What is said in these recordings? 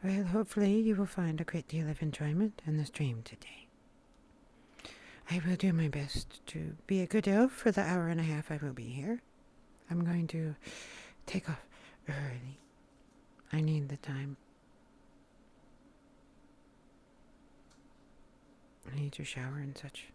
Well, hopefully you will find a great deal of enjoyment in the stream today. I will do my best to be a good elf for the hour and a half I will be here. I'm going to take off early. I need the time. I need to shower and such.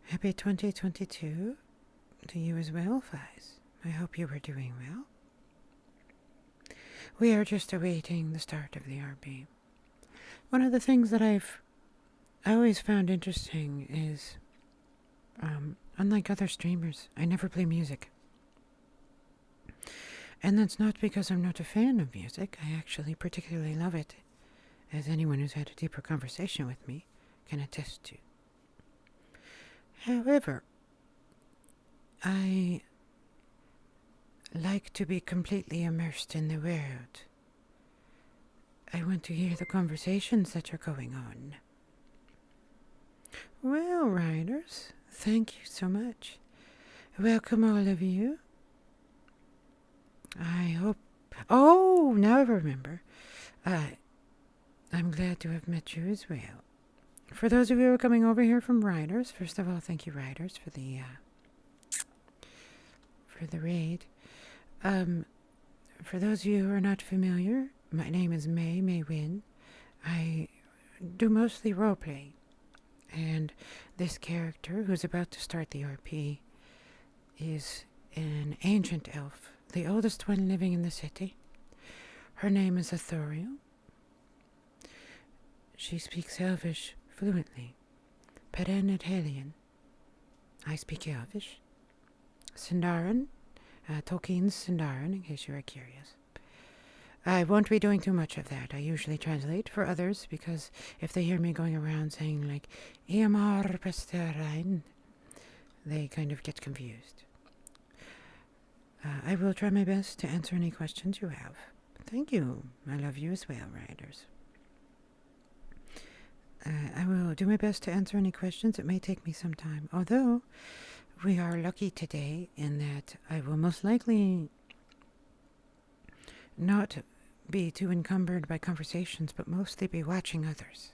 Happy 2022 to you as well, Fies. I hope you are doing well. We are just awaiting the start of the RP. One of the things that I've always found interesting is, unlike other streamers, I never play music. And that's not because I'm not a fan of music. I actually particularly love it, as anyone who's had a deeper conversation with me can attest to. However, I like to be completely immersed in the world. I want to hear the conversations that are going on. Well, riders, thank you so much. Welcome all of you. I hope... Oh, now I remember. I'm glad to have met you as well. For those of you who are coming over here from Riders, first of all, thank you, Riders, for the raid. For those of you who are not familiar, my name is May Win. I do mostly roleplay, and this character, who's about to start the RP, is an ancient elf, the oldest one living in the city. Her name is Ithoriel. She speaks Elvish fluently. Peren et Helion. I speak Elvish. Sindarin. Tolkien's Sindarin, in case you are curious. I won't be doing too much of that. I usually translate for others, because if they hear me going around saying, like, Eamar Pesterein, they kind of get confused. I will try my best to answer any questions you have. Thank you. I love you as well, riders. I will do my best to answer any questions. It may take me some time. Although, we are lucky today in that I will most likely not be too encumbered by conversations, but mostly be watching others.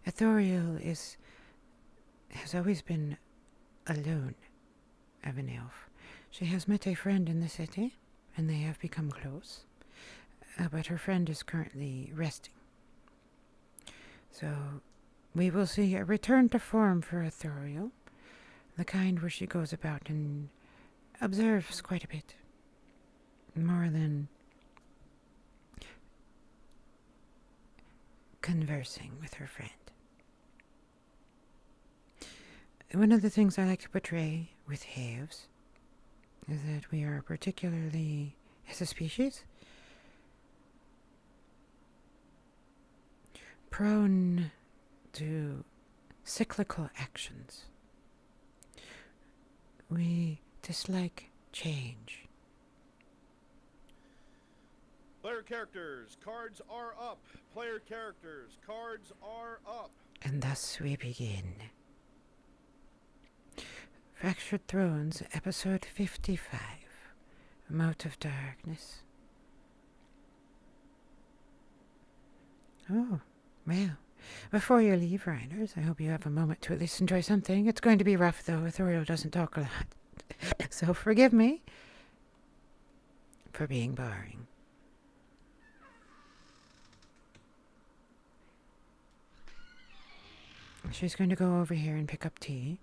Ithoriel has always been alone of an elf. She has met a friend in the city, and they have become close. But her friend is currently resting. So, we will see a return to form for Ithoriel, the kind where she goes about and observes quite a bit. More than conversing with her friend. One of the things I like to portray with halves is that we are particularly, as a species, prone to cyclical actions. We dislike change. Player characters, cards are up. Player characters, cards are up. And thus we begin. Fractured Thrones, episode 55. Mote of Darkness. Oh, well. Before you leave, riders, I hope you have a moment to at least enjoy something. It's going to be rough, though. Ithoriel doesn't talk a lot. So forgive me for being boring. She's going to go over here and pick up tea.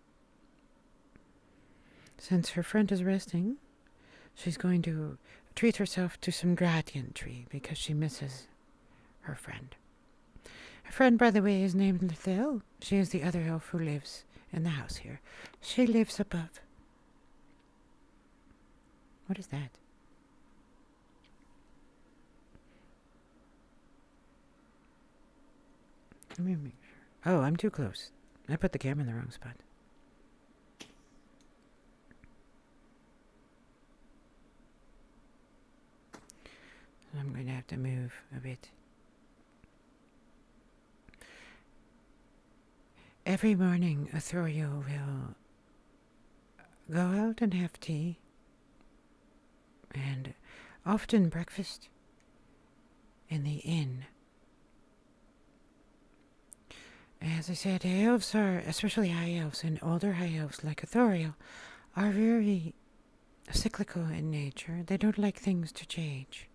Since her friend is resting, she's going to treat herself to some gradient tree because she misses her friend. Her friend, by the way, is named Lithel. She is the other elf who lives in the house here. She lives above. What is that? Let me make sure. Oh, I'm too close. I put the camera in the wrong spot. I'm going to have to move a bit. Every morning, Ithoriel will go out and have tea, and often breakfast in the inn. As I said, elves are, especially high elves and older high elves like Ithoriel, are very cyclical in nature. They don't like things to change.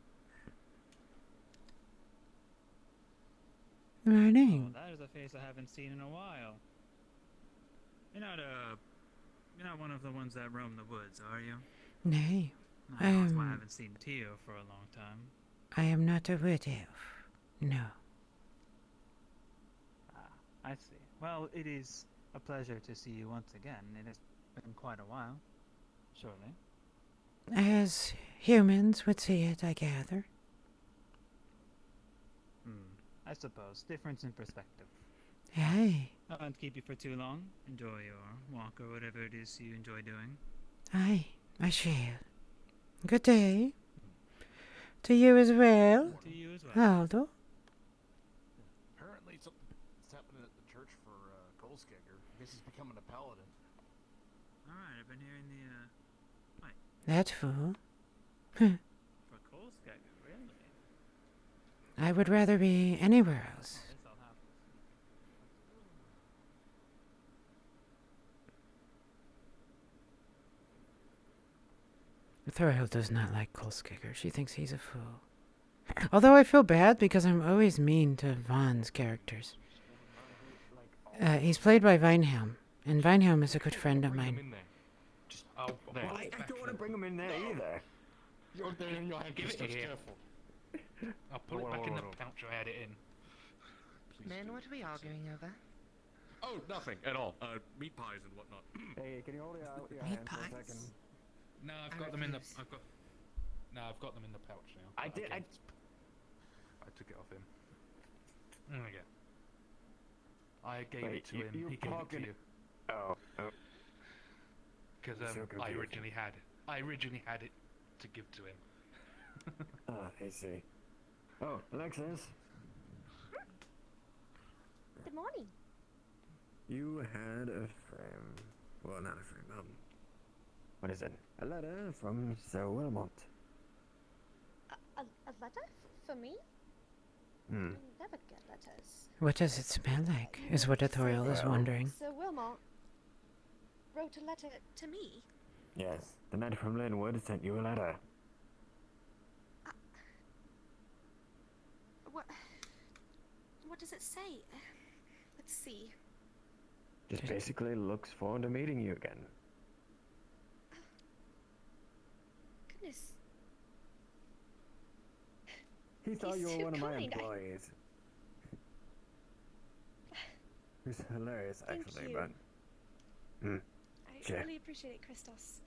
Morning. Oh, that is a face I haven't seen in a while. You're not one of the ones that roam the woods, are you? Nay, That's why I haven't seen Tio for a long time. I am not a wood elf. No. Ah, I see. Well, it is a pleasure to see you once again. It has been quite a while, surely. As humans would see it, I gather. I suppose. Difference in perspective. Aye, I won't keep you for too long. Enjoy your walk or whatever it is you enjoy doing. aye, I shall. Good day. To you as well, To you as well. Aldo. Apparently something's happening at the church for Kolskegger. I guess he's becoming a paladin. Alright, I've been hearing That fool. for Kolskegger, really? I would rather be anywhere else. This I'll have to see. Thorhild does not like Kolskegger. She thinks he's a fool. Although I feel bad because I'm always mean to Vaughn's characters. He's played by Vinehelm, and Vinehelm is a good friend of mine. I don't want to bring him in there either. You're there in your head. Give it here. Careful. I'll put it back in the pouch I had it in. Men, what are we arguing over? Oh, nothing at all. Meat pies and whatnot. Hey, can you hold it out with your Meat hand for a pies? second? No, I've I got them in the. refuse. I've got them in the pouch now. I did. I took it off him. There we go. I gave Wait, it to you him. He gave it to pocket- you Oh, oh. because So I confusing. originally had it to give to him. I see. Oh, Alexis, Good morning. you had a frame. Well, not a frame. What is it? A letter from Sir Wilmot. A letter for me? Hmm. I never get letters. What does it smell like, is what Ithoriel is Well. wondering. Sir Wilmot wrote a letter to me. Yes, the knight from Linwood sent you a letter. What does it say? Let's see. Just basically looks forward to meeting you again. Goodness. He thought He's you were too one of my kind. employees. He's hilarious, Thank actually, you. but. Hmm. I Sure. really appreciate it, Christos.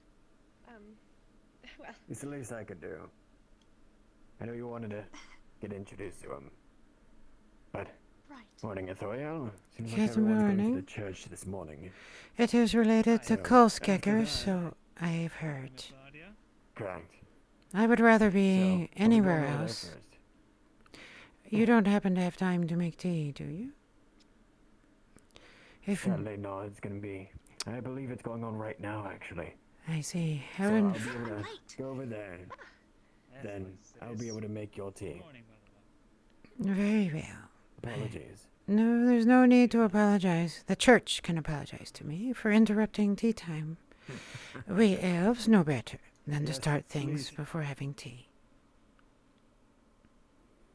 Well, It's the least I could do. I know you wanted to get introduced to him. But, right. morning, Ithoriel. Seems like Good everyone's going to morning. the church this morning. It is related to So, Kolskegger, after so I've heard. Miss Claudia? Correct. I would rather So, be I'll be anywhere going over there else. first. You don't happen to have time to make tea, do you? If Sadly, no, it's going to be. I believe it's going on right now, actually. I see. So How I'll in be able to late. go over there. Yes, Then please, it I'll be is. able to make your Good tea. morning, by the way. very well. Apologies. No, there's no need to apologize. The church can apologize to me for interrupting tea time. We elves know better than to Yes, start things please. before having tea.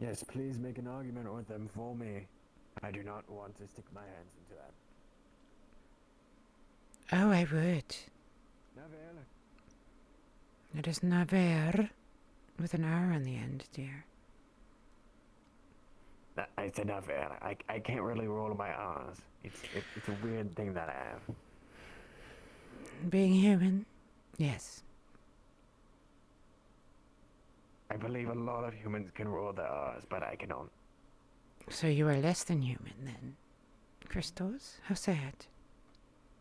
Yes, please make an argument with them for me. I do not want to stick my hands into that. Oh, I would. Navel. It is naver with an R on the end, dear. I said Navel. I can't really roll my R's. It's a weird thing that I have. Being human, yes. I believe a lot of humans can roll their R's, but I cannot. So you are less than human then. Christos, how sad.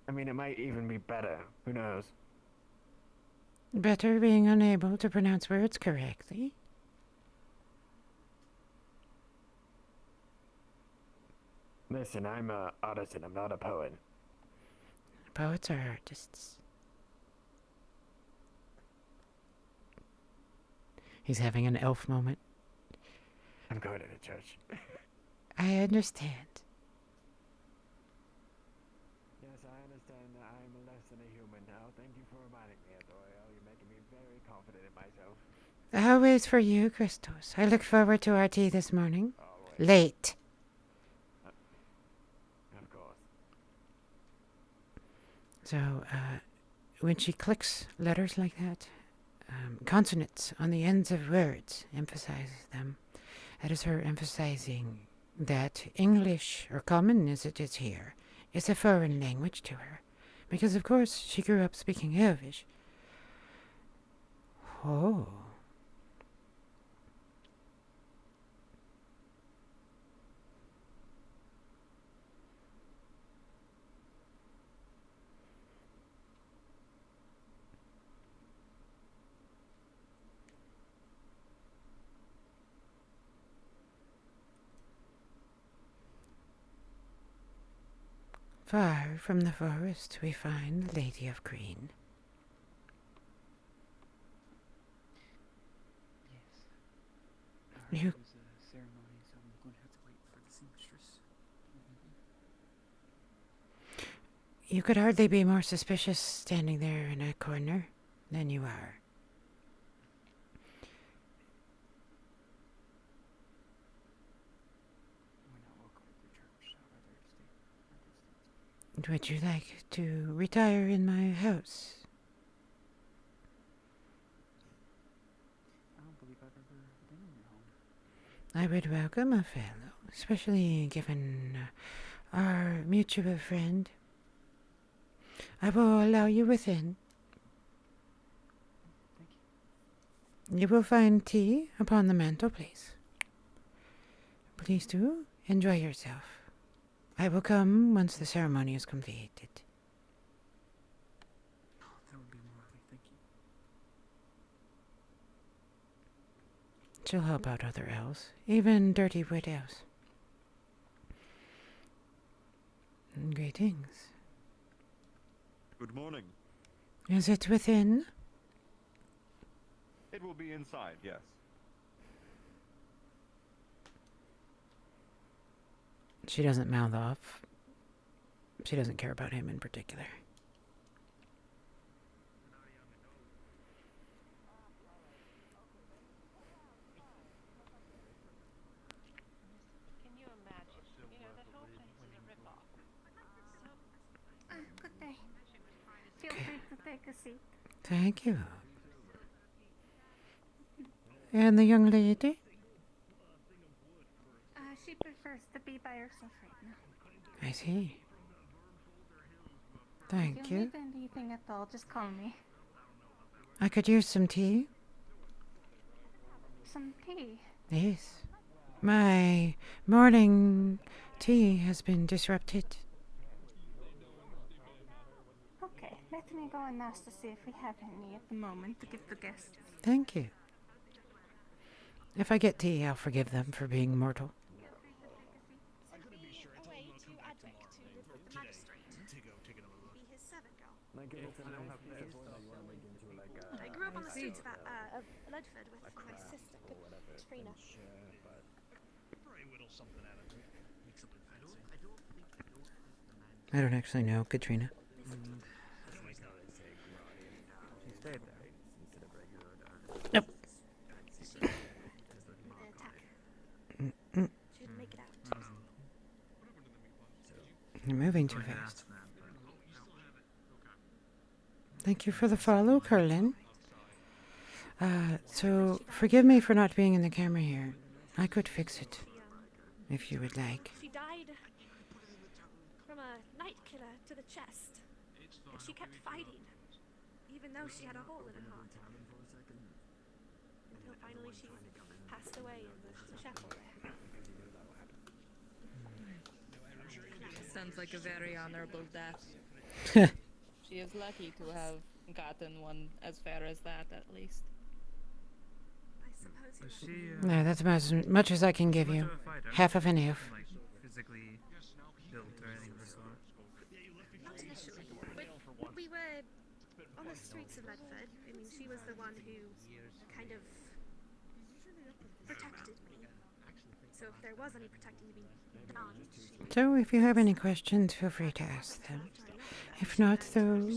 I mean, it might even be better. Who knows? Better being unable to pronounce words correctly. Listen, I'm a artisan. I'm not a poet. Poets are artists. He's having an elf moment. I'm going to the church. I understand. Yes, I understand that I'm less than a human now. Thank you for reminding me, Ethereal. You're making me very confident in myself. Always for you, Christos. I look forward to our tea this morning. Always. Late. Of course. So, when she clicks letters like that, consonants on the ends of words emphasizes them. That is her emphasizing that English, or common as it is here, is a foreign language to her. Because, of course, she grew up speaking Elvish. Oh. Far from the forest we find the Lady of Green. Yes. You- There's a ceremony, so I'm going to have to wait for the seamstress. You could hardly be more suspicious standing there in a corner than you are. We're not welcome at the church, so I'd rather stay my distance. Would you like to retire in my house? I don't believe I've ever been in your home. I would welcome a fellow, especially given our mutual friend. I will allow you within. Thank you. You will find tea upon the mantelpiece. Please do enjoy yourself. I will come once the ceremony is completed. Oh, that would be lovely. Thank you. She'll help out other elves, even dirty widows. Greetings. Good morning. Is it within? It will be inside, yes. She doesn't mouth off. She doesn't care about him in particular. Can you imagine? You know, that whole place is a rip-off. Good day. Feel free to take a seat. Thank you. And the young lady? She prefers to be by herself right now. I see. Thank If you you. need anything at all, just call me. I could use some tea. Some tea. Yes. My morning tea has been disrupted. Okay, let me go and ask to see if we have any at the moment to give the guests. Thank you. If I get tea, I'll forgive them for being mortal. Away to Adwick to live with the magistrate. Be his servant girl. Like if it's a nice piece of wood that you want to make into like a... I grew up on the streets of Ludford with my sister, Katrina. but... I don't actually know Katrina. She stayed there. Nope. The attack. She didn't make it out. You're moving too fast. Thank you for the follow, Curlin. So forgive me for not being in the camera here. I could fix it, if you would like. She died from a night killer to the chest. And she kept fighting, even though she had a hole in her heart. Until finally she passed away in the chapel there. Sounds like a very honorable death. She is lucky to have gotten one as fair as that, at least. I suppose Was you she, No, that's about as much as I can give much you. of a fighter? Half of an elf. Like, physically the streets of Medford. I mean, she was the one who kind of protected me. So if there was any protecting to be done, she... So if you have any questions, feel free to ask them. If not, though,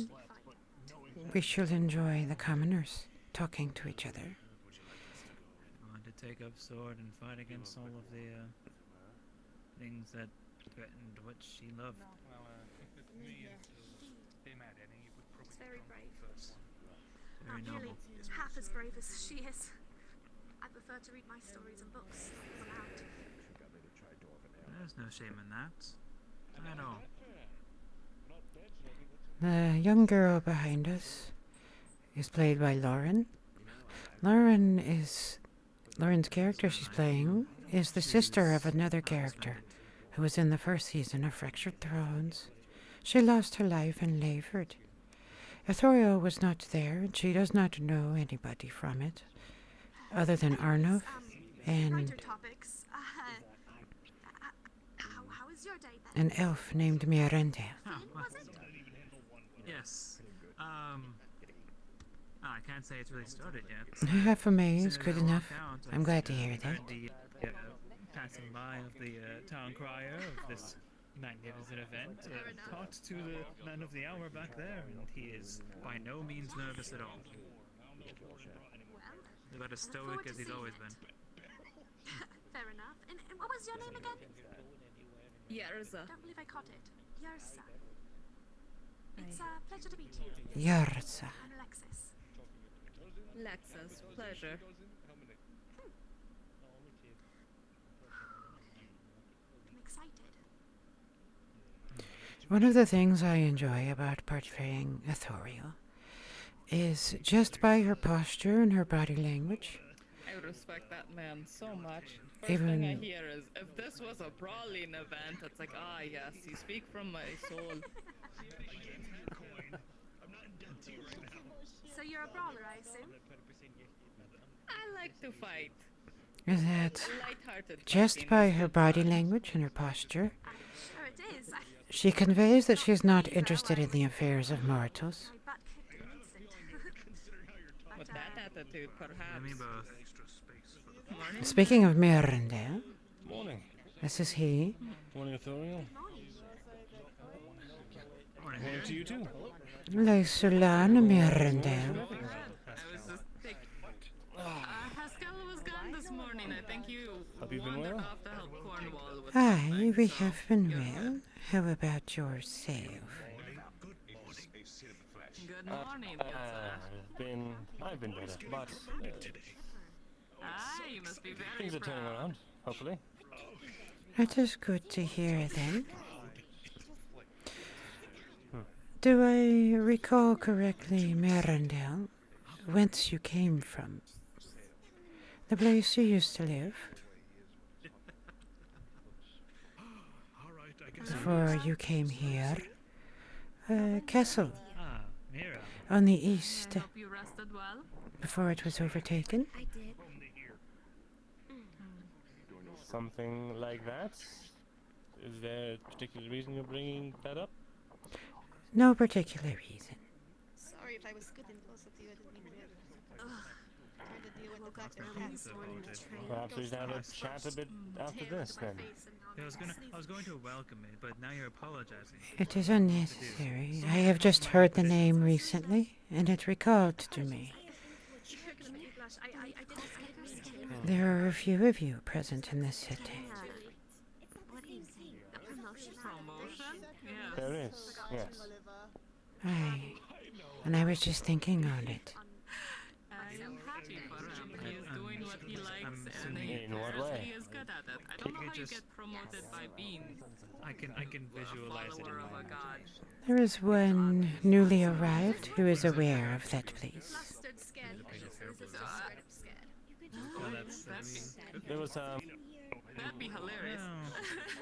we shall enjoy the commoners talking to each other. Want to take up sword and fight against all of the things that threatened what she loved. Well, if it's me and him at any, it would probably It's very come brave. first. Very Not nearly noble. half as brave as she is. I prefer to read my stories in books when I'm out. There's no shame in that. At all. The young girl behind us is played by Lauren. Lauren's character she's playing is the sister of another character who was in the first season of Fractured Thrones. She lost her life in Layford. Ithoriel was not there, and she does not know anybody from it, other than Arnov and Brighter topics. How is your day then? an elf named Miranda. Was it? Yes. I can't say it's really started yet. Half a May As is soon as good I enough. walk out, I'm glad to hear heard that. the passing by of the town crier of this magnificent event talked to the man of the hour back there, and he is by no means nervous at all. Well, About as stoic as he's always been. fair enough. And what was your name again? Yerza. Don't believe I caught it. Yersa. It's a pleasure to meet you. Yarza. I'm Alexis. Lexus. Pleasure. I'm excited. One of the things I enjoy about portraying Ithoriel is just by her posture and her body language. I respect that man so much. First Even- thing I hear is, if this was a brawling event, it's like, ah yes, you speak from my soul. So you're a brawler, I assume? I like to fight. Is that Light-hearted just fighting by is her good body fun. language and her posture? I'm sure it is. She conveys that she is not interested in the affairs of mortals. My butt kicked in an instant. With that attitude, perhaps. Me both. Morning. Speaking of Miranda, Morning. this is he. Morning, Ithoriel. Morning, Morning to you too. La Solana Miranda. I was just think. Haskell was gone this morning. I think you Have you been wandered well? off to help Cornwall with Aye, something, we so have been you're well. How about yourself? Good morning, good sir. I've been better, but Ah, you must be very things are turning proud. around. Hopefully. That is good to hear then. Do I recall correctly, Miranda, whence you came from? The place you used to live? Before you came here? Castle, Ah, Mira. on the I east, hope you rested well. before it was overtaken? I did. Something like that. Is there a particular reason you're bringing that up? No particular reason. Sorry if I was good and close to you. I didn't mean to. Trying to deal with the fact that I had This morning, the train Perhaps we goes should have a past chat a bit after tear this into my then. face and now Yeah, I'm I was going to welcome it, but now you're apologizing. It is unnecessary. I have just heard the name recently, and it recalled to me. You're gonna make me blush. I didn't see her skin. There are a few of you present in this city. What do you think? A promotion? Promotion? Yes. There is, yes. Aye. And I was just thinking on it. I am happy for him. He is doing what he likes, and assuming- he In what certainly way? is good at it. I don't know You how you just- get promoted by being I can a visualize it in follower my of a mind. god. There is one newly arrived who is aware of that place. Flustered, scared. Well, that's There was That'd be hilarious.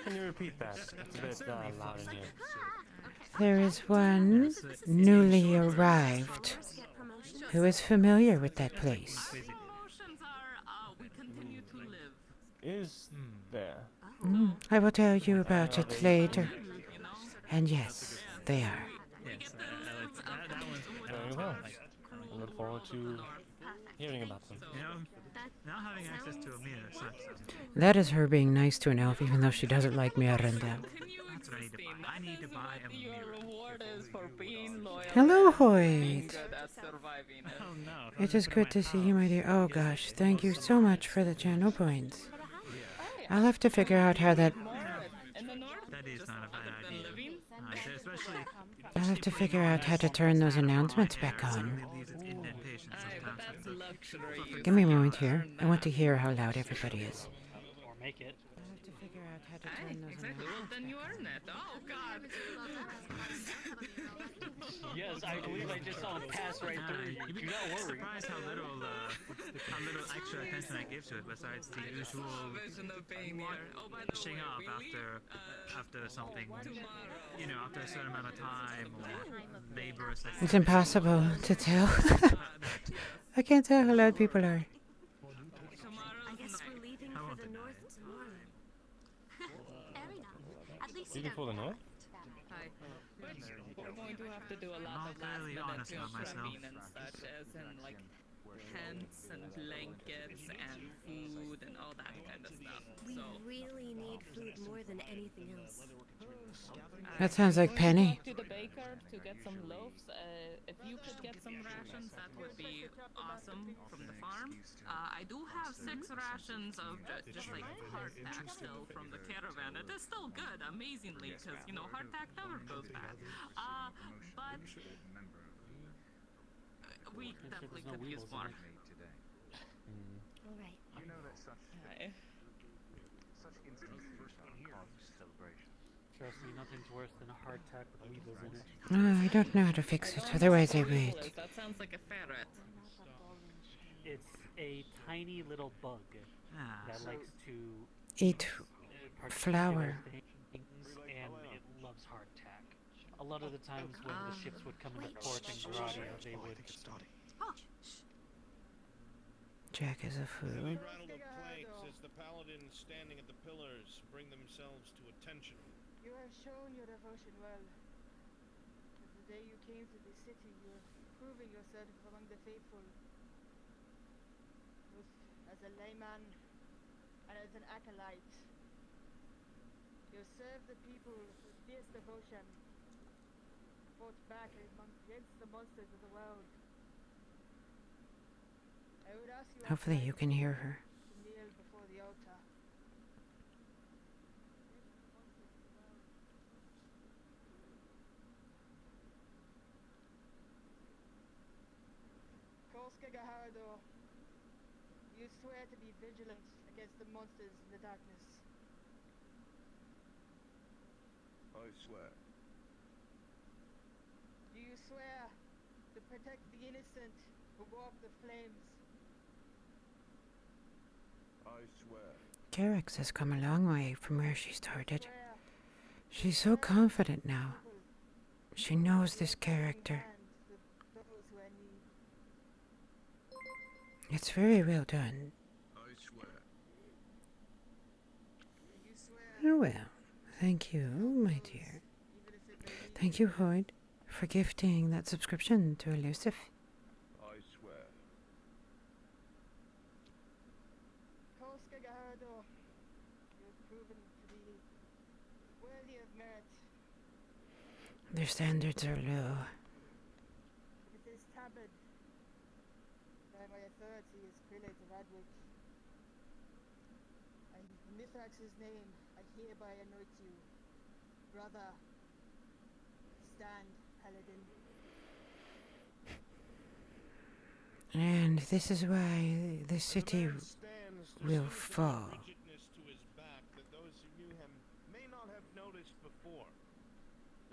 Can you repeat that? It's a bit loud in here. There is one newly arrived who is familiar with that place. Promotions are, we continue to live. Is there? I will tell you about it later. You know? And yes, they are. yes, that one's well. like, I look forward to hearing about them. you know, now having access to a mirror sucks. That is her being nice to an elf, even though she doesn't like Miranda. That's what I need to buy. I need to buy a Your mirror. reward is for being loyal. Hello, and being Hoyt. good at surviving it. Oh no. It is good to see you, my dear. Oh gosh, thank you so much for the channel points. I'll have to figure out how that. In the north, That is not a bad idea. living. Especially. I'll have to figure out how to turn those announcements back on. But that's luxury. Give me a moment here. I want to hear how loud everybody is. Or make it. I'll have to figure out how to Aye, turn those exactly. Well, announcements then you back earn it. Oh God. Yes, I believe I just saw it pass right through you. You'd be Do not worry. surprised how little extra attention I give to it besides the usual Vision of being here. Oh, by the washing way, up we leave, after something, tomorrow. you know, after a certain amount of time or labor. It's impossible to tell. I can't tell how loud people are. I guess we're leaving for the north tomorrow. Fair enough. At least Leaving for the north? Hi. Which we're going to have to do a lot of last Not really minute honest about myself. shopping and such, as in like tents and blankets and food and all that kind of stuff. We So really need food more than anything else. That sounds like Penny. to the baker to get some loaves. If you could get some rations, that would be awesome from the farm. I do have 6 rations of just like hardtack still from the caravan. It is still good, amazingly, because you know hardtack never goes bad. But we definitely could use more. All right. Aye. Trust me, nothing's worse than a hardtack with weevils in it. Oh, I don't know how to fix it, otherwise I wait. That sounds like a ferret. It's a tiny little bug that likes to Eat particular flour. things, and it loves hardtack. A lot of the times when the ships would come into port in Gradia, they would. Jack is a food. Rattled of planks as the paladins standing at the pillars bring themselves to attention. You have shown your devotion well. As the day you came to the city, you were proving yourself among the faithful. Both as a layman and as an acolyte. You have served the people with fierce devotion. Fought back against the monsters of the world. I would ask you Hopefully you can hear her. to kneel before the altar. Gahardo, you swear to be vigilant against the monsters in the darkness. I swear. Do you swear to protect the innocent who walk the flames? I swear. Carex has come a long way from where she started. She's so confident now. She knows this character. It's very well done. I swear. Oh well, thank you, my dear. Thank you, Hoyd, for gifting that subscription to Elusive. I swear. Koska Gahardo, you've proven to be worthy of merit. Their standards are low. It is tabard. By my authority as prelate of Adwick. And in Mithrax's name, I hereby anoint you, brother. Stand, paladin. And this is why the city will fall. Rigidness to his back that those who knew him may not have noticed before.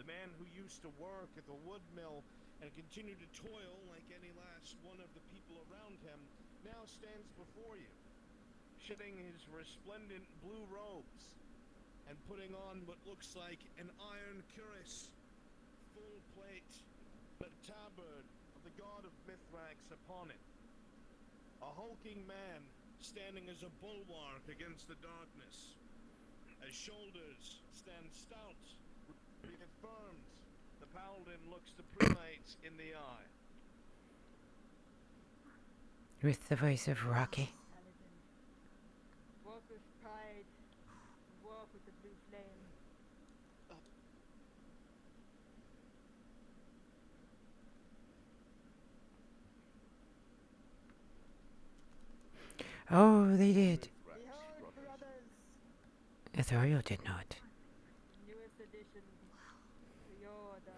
The man who used to work at the wood mill and continued to toil like any last one of the people around him now stands before you, shedding his resplendent blue robes and putting on what looks like an iron cuirass, full plate, but tabard of the god of Mithrax upon it. A hulking man standing as a bulwark against the darkness, as shoulders stand stout, reaffirmed. The paladin looks the prelate in the eye. with the voice of Rocky. Walk with pride. Walk with the blue flame. Oh, they did. Behold, brothers, Ithoriel did not. newest addition to your order.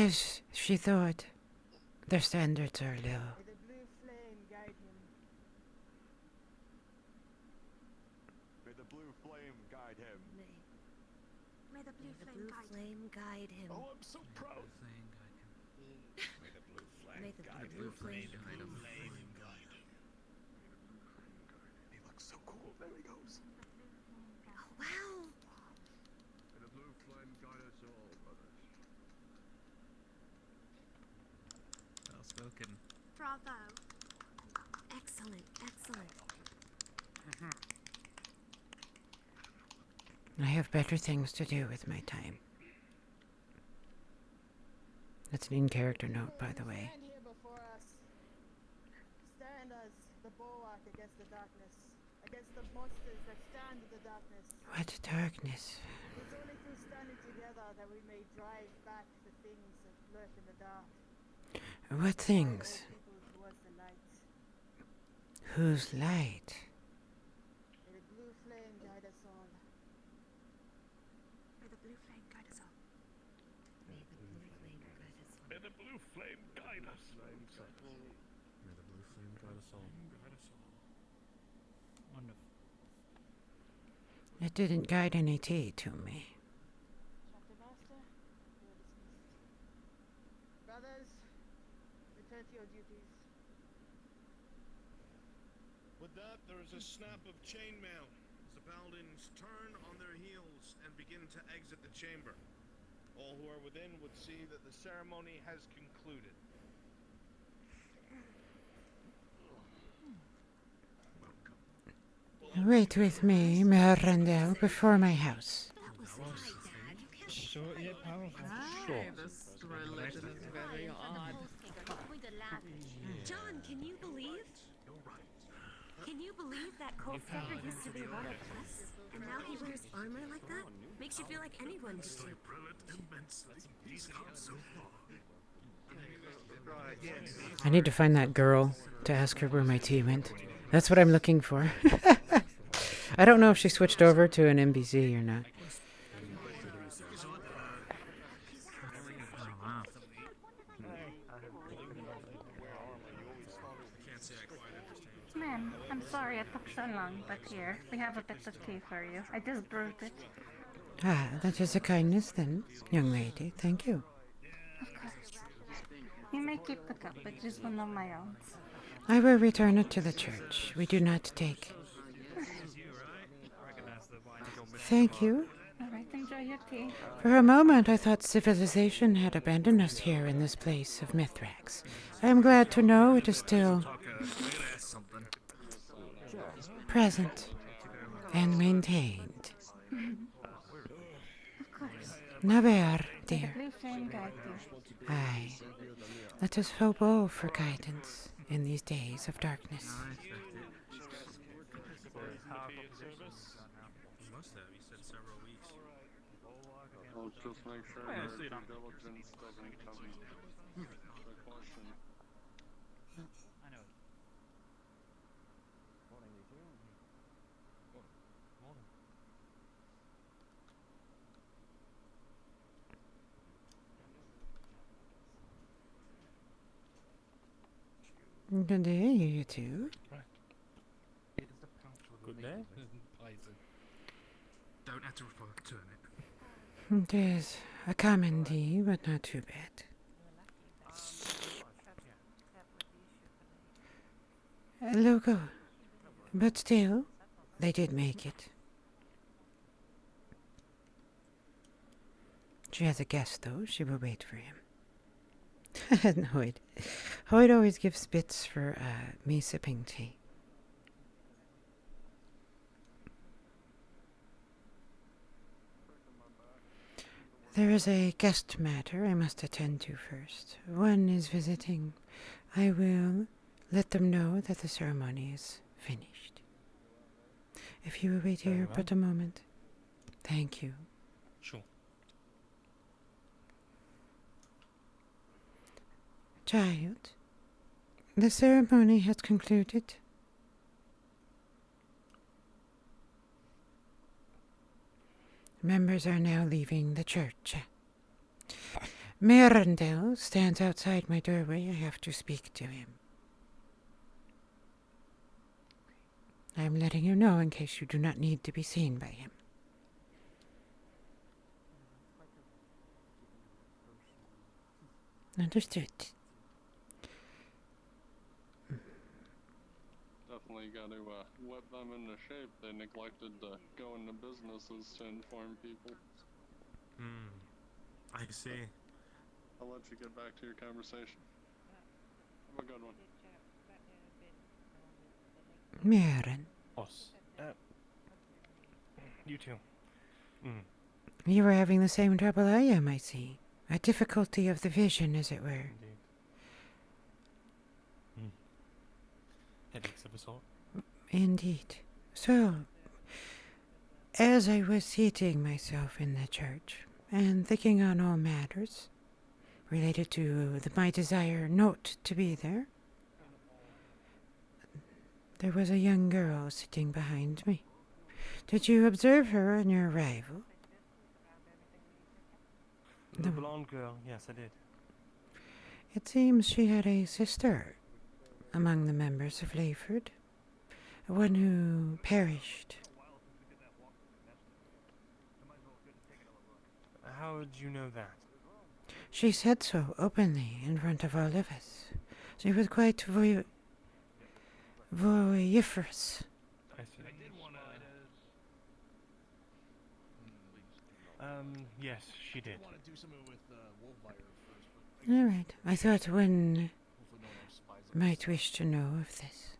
As she thought, their standards are low. May the blue flame guide him. May the blue flame guide him. May the blue flame guide him. Oh, I'm so proud. May the blue flame May the guide blue him. flame guide him. He looks so cool. There he goes. Wow. May the blue flame guide us all, brothers. Well spoken. Bravo. Excellent, excellent. I have better things to do with my time. That's an in-character note, by the way. Stand here before us. Stand as the bulwark against the darkness. Against the monsters that stand in the darkness. What darkness? It's only through standing together that we may drive back the things that lurk in the dark. What things? People towards the light. Whose light? May the blue flame guide us all. May the blue flame guide us all. May the blue flame guide us. May the blue flame guide us all. Wonderful. It didn't guide any tea to me. Chapter Master, you are dismissed. Brothers, return to your duties. With that, there is a snap of chainmail as the paladins turn on their heels and begin to exit the chamber. All who are within would see that the ceremony has concluded. Wait with me, Mayor Randell, before my house. Short yet powerful. This religion is very odd. John, can you believe? Can you believe that Colfager used to be one of us? And now he wears armor like that? Makes you feel like anyone should. I need to find that girl to ask her where my tea went. That's what I'm looking for. I don't know if she switched over to an NBC or not. Ma'am, I'm sorry it took so long, but here, we have a bit of tea for you. I just brewed it. Ah, that is a kindness then, young lady. Thank you. Of course. You may keep the cup, it is one of my own. I will return it to the church. We do not take. Thank you. Alright, enjoy your tea. For a moment, I thought civilization had abandoned us here in this place of Mithrax. I am glad to know it is still present and maintained. Of course. Naver, The dear. blue flame guide you. Aye. Let us hope all for guidance in these days of darkness. Just make sure Yeah, your so you due don't- diligence doesn't come into question. I know. Good day, you two. Good day. Don't have to return it. It is a common tea, but not too bad. Local. But still, they did make it. She has a guest, though. She will wait for him. Hoyd. Hoyd always gives bits for me sipping tea. There is a guest matter I must attend to first. One is visiting. I will let them know that the ceremony is finished. If you will wait Very here well. but a moment. Thank you. Sure. Child, the ceremony has concluded. Members are now leaving the church. Mayor Rundell stands outside my doorway. I have to speak to him. I'm letting you know in case you do not need to be seen by him. Understood. Definitely got to whip them into shape. They neglected to go into businesses to inform people. I see. I'll let you get back to your conversation. Have a good one. Marin, Boss. You too. you were having the same trouble I am, I see. A difficulty of the vision, as it were. Indeed. Headaches of a sort. Indeed. So, as I was seating myself in the church and thinking on all matters related to my desire not to be there, there was a young girl sitting behind me. Did you observe her on your arrival? The blonde girl, yes, I did. It seems she had a sister among the members of Layford, one who perished. How did you know that? She said so openly in front of all of us. She was quite vociferous. I see. Yes, she did. All right. I thought one might wish to know of this.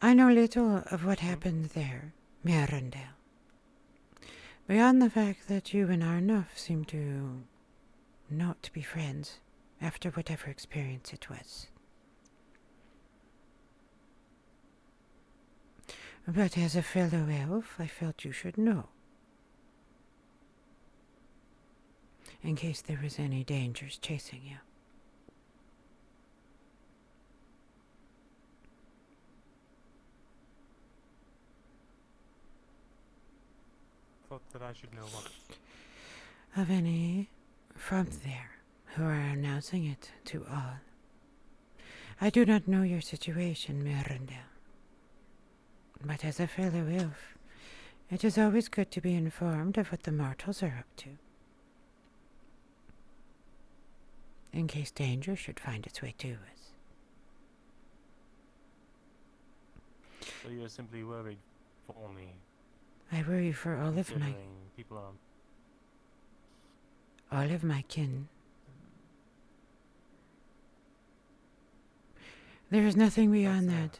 I know little of what happened there, Mirandel. Beyond the fact that you and Arnoff seem to not be friends after whatever experience it was. But as a fellow elf, I felt you should know. In case there was any dangers chasing you. Thought that I should know what. Of any from there who are announcing it to all. I do not know your situation, Mirandel. But as a fellow elf, it is always good to be informed of what the mortals are up to. In case danger should find its way to us. So you're simply worried for me. I worry for all of my considering people are... all of my kin. There is nothing beyond that.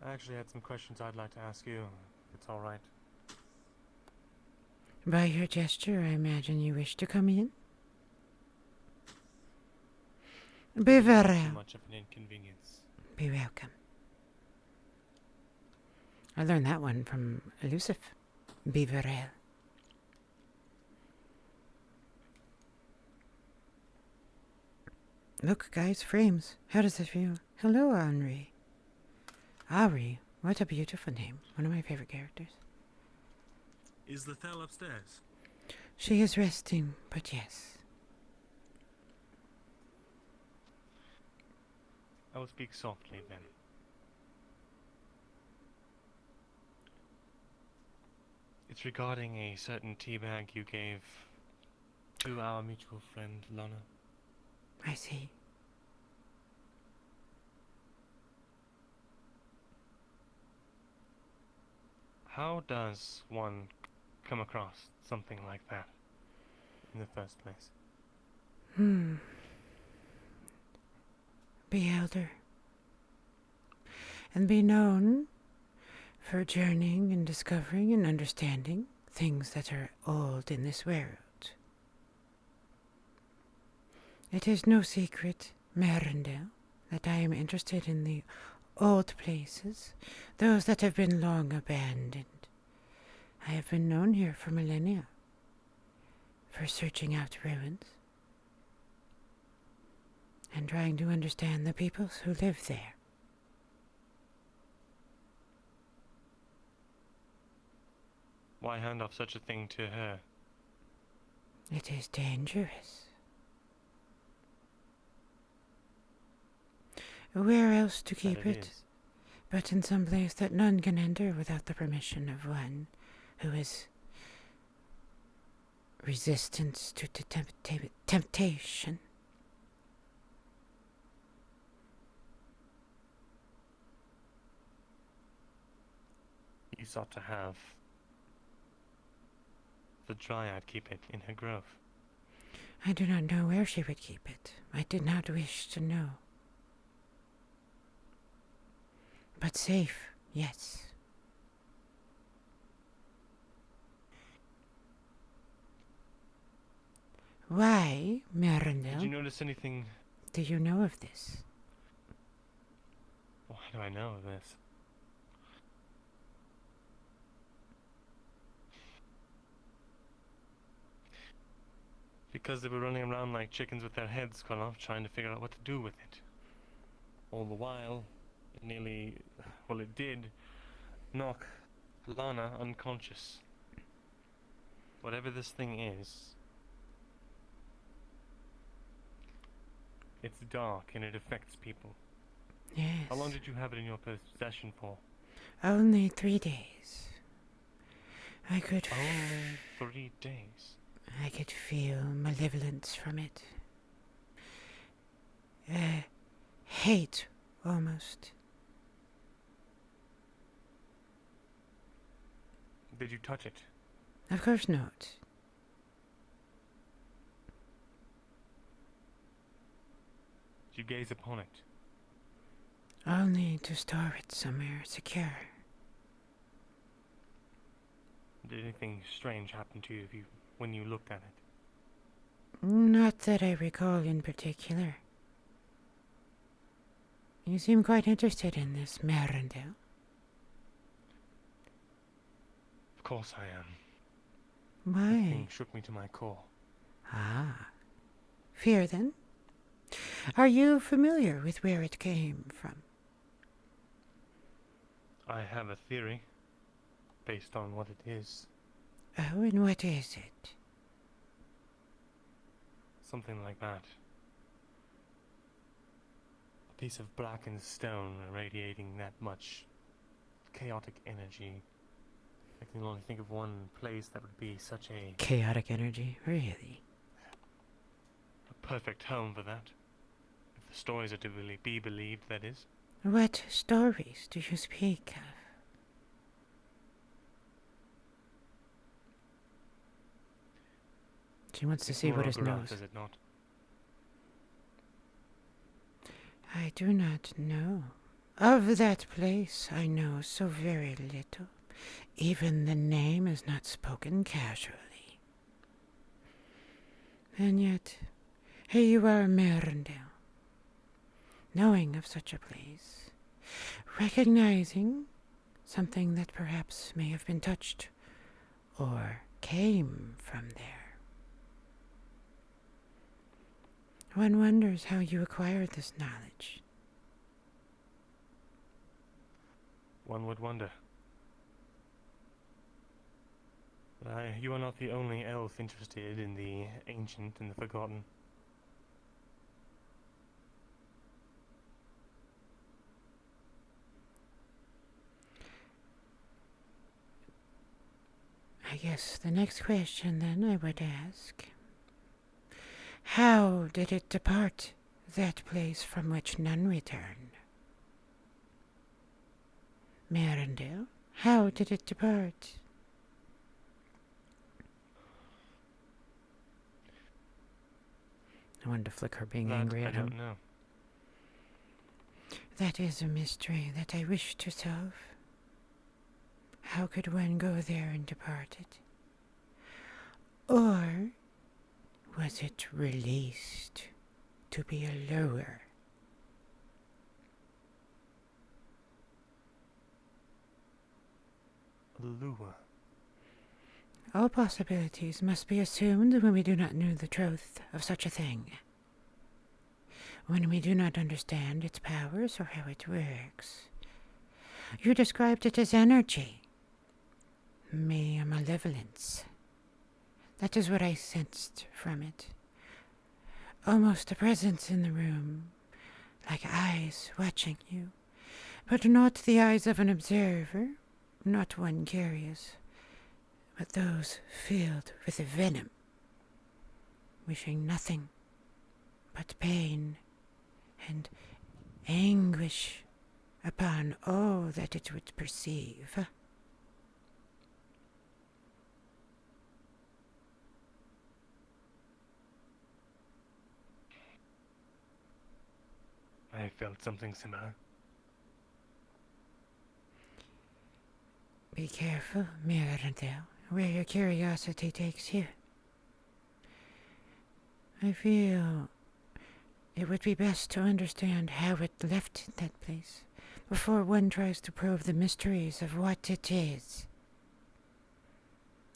I actually had some questions I'd like to ask you, if it's alright. By your gesture, I imagine you wish to come in. Be very Too well. much of an inconvenience. Be welcome. I learned that one from Elusive. Be very well. Look, guys, frames. How does it feel? Hello, Henri. Ari, what a beautiful name. One of my favorite characters. Is the Thel upstairs? She is resting, but yes. I will speak softly then. It's regarding a certain tea bag you gave to our mutual friend, Lana. I see. How does one come across something like that in the first place? Be elder. And be known for journeying and discovering and understanding things that are old in this world. It is no secret, Merendale, that I am interested in the old places, those that have been long abandoned. I have been known here for millennia, for searching out ruins and trying to understand the peoples who live there. Why hand off such a thing to her? It is dangerous. Where else to keep it but in some place that none can enter without the permission of one who is resistant to temptation? You sought to have the Dryad keep it in her grove. I do not know where she would keep it. I did not wish to know. But safe, yes. Why, Merendale? Did you notice anything? Do you know of this? Why do I know of this? Because they were running around like chickens with their heads cut off, trying to figure out what to do with it. All the while, it did knock Lana unconscious. Whatever this thing is, it's dark and it affects people. Yes. How long did you have it in your possession for? Only 3 days. I could... Only 3 days? I could feel malevolence from it. Hate, almost. Did you touch it? Of course not. Did you gaze upon it? Only to store it somewhere secure. Did anything strange happen to you when you looked at it? Not that I recall in particular. You seem quite interested in this, Merendale. Of course I am. Why? The thing shook me to my core. Ah. Fear, then? Are you familiar with where it came from? I have a theory, based on what it is. Oh, and what is it? Something like that. A piece of blackened stone radiating that much chaotic energy. I can only think of one place that would be such a... Chaotic energy? Really? A perfect home for that. If the stories are to be believed, that is. What stories do you speak of? She wants to see what his nose. Is it not? I do not know. Of that place I know so very little. Even the name is not spoken casually. And yet, here you are, Merendale, knowing of such a place, recognizing something that perhaps may have been touched or came from there. One wonders how you acquired this knowledge. One would wonder. You are not the only elf interested in the ancient and the forgotten. I guess the next question then I would ask, how did it depart that place from which none return? Merendale, how did it depart? I wanted to flick her being angry at him. I don't know. That is a mystery that I wish to solve. How could one go there and depart it? Or was it released to be a lower. A lure. All possibilities must be assumed when we do not know the truth of such a thing. When we do not understand its powers or how it works. You described it as energy. Mere malevolence. That is what I sensed from it. Almost a presence in the room, like eyes watching you, but not the eyes of an observer, not one curious, but those filled with venom, wishing nothing but pain and anguish upon all that it would perceive. I felt something similar. Be careful, Mirandale, where your curiosity takes you. I feel it would be best to understand how it left that place before one tries to probe the mysteries of what it is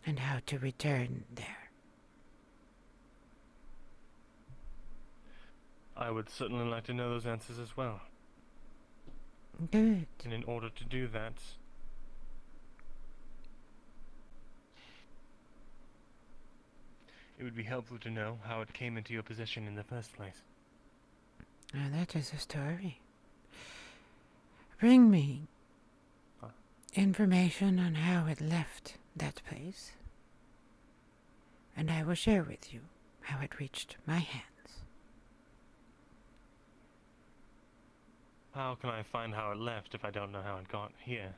and how to return there. I would certainly like to know those answers as well. Good. And in order to do that, it would be helpful to know how it came into your possession in the first place. Now that is a story. Bring me information on how it left that place, and I will share with you how it reached my hands. How can I find how it left if I don't know how it got here?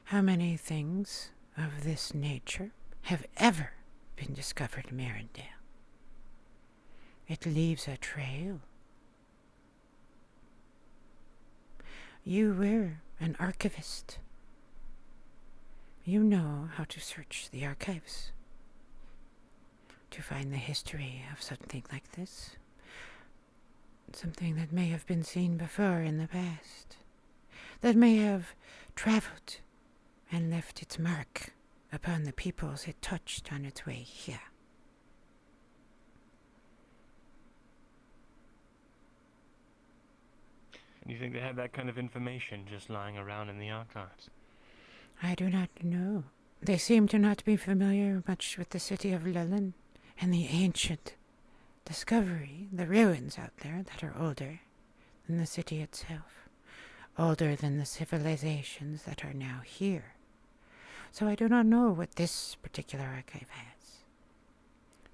How many things of this nature have ever been discovered, Mirandale? It leaves a trail. You were an archivist. You know how to search the archives to find the history of something like this. Something that may have been seen before in the past. That may have traveled and left its mark upon the peoples it touched on its way here. And you think they had that kind of information just lying around in the archives? I do not know. They seem to not be familiar much with the city of Lullen and the ancient discovery, the ruins out there that are older than the city itself, older than the civilizations that are now here. So I do not know what this particular archive has.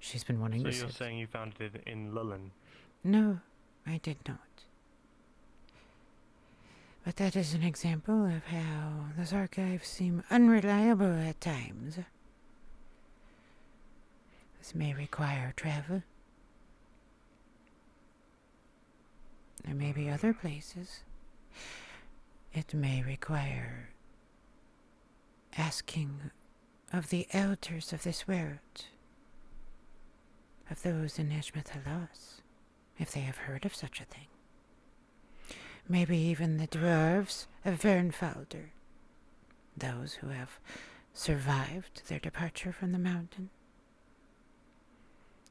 She's been wanting to So you're saying you found it in Lullen? No, I did not. But that is an example of how those archives seem unreliable at times. This may require travel. There may be other places. It may require asking of the elders of this world, of those in Neshmet Halas, if they have heard of such a thing. Maybe even the dwarves of Vernfalder, those who have survived their departure from the mountain.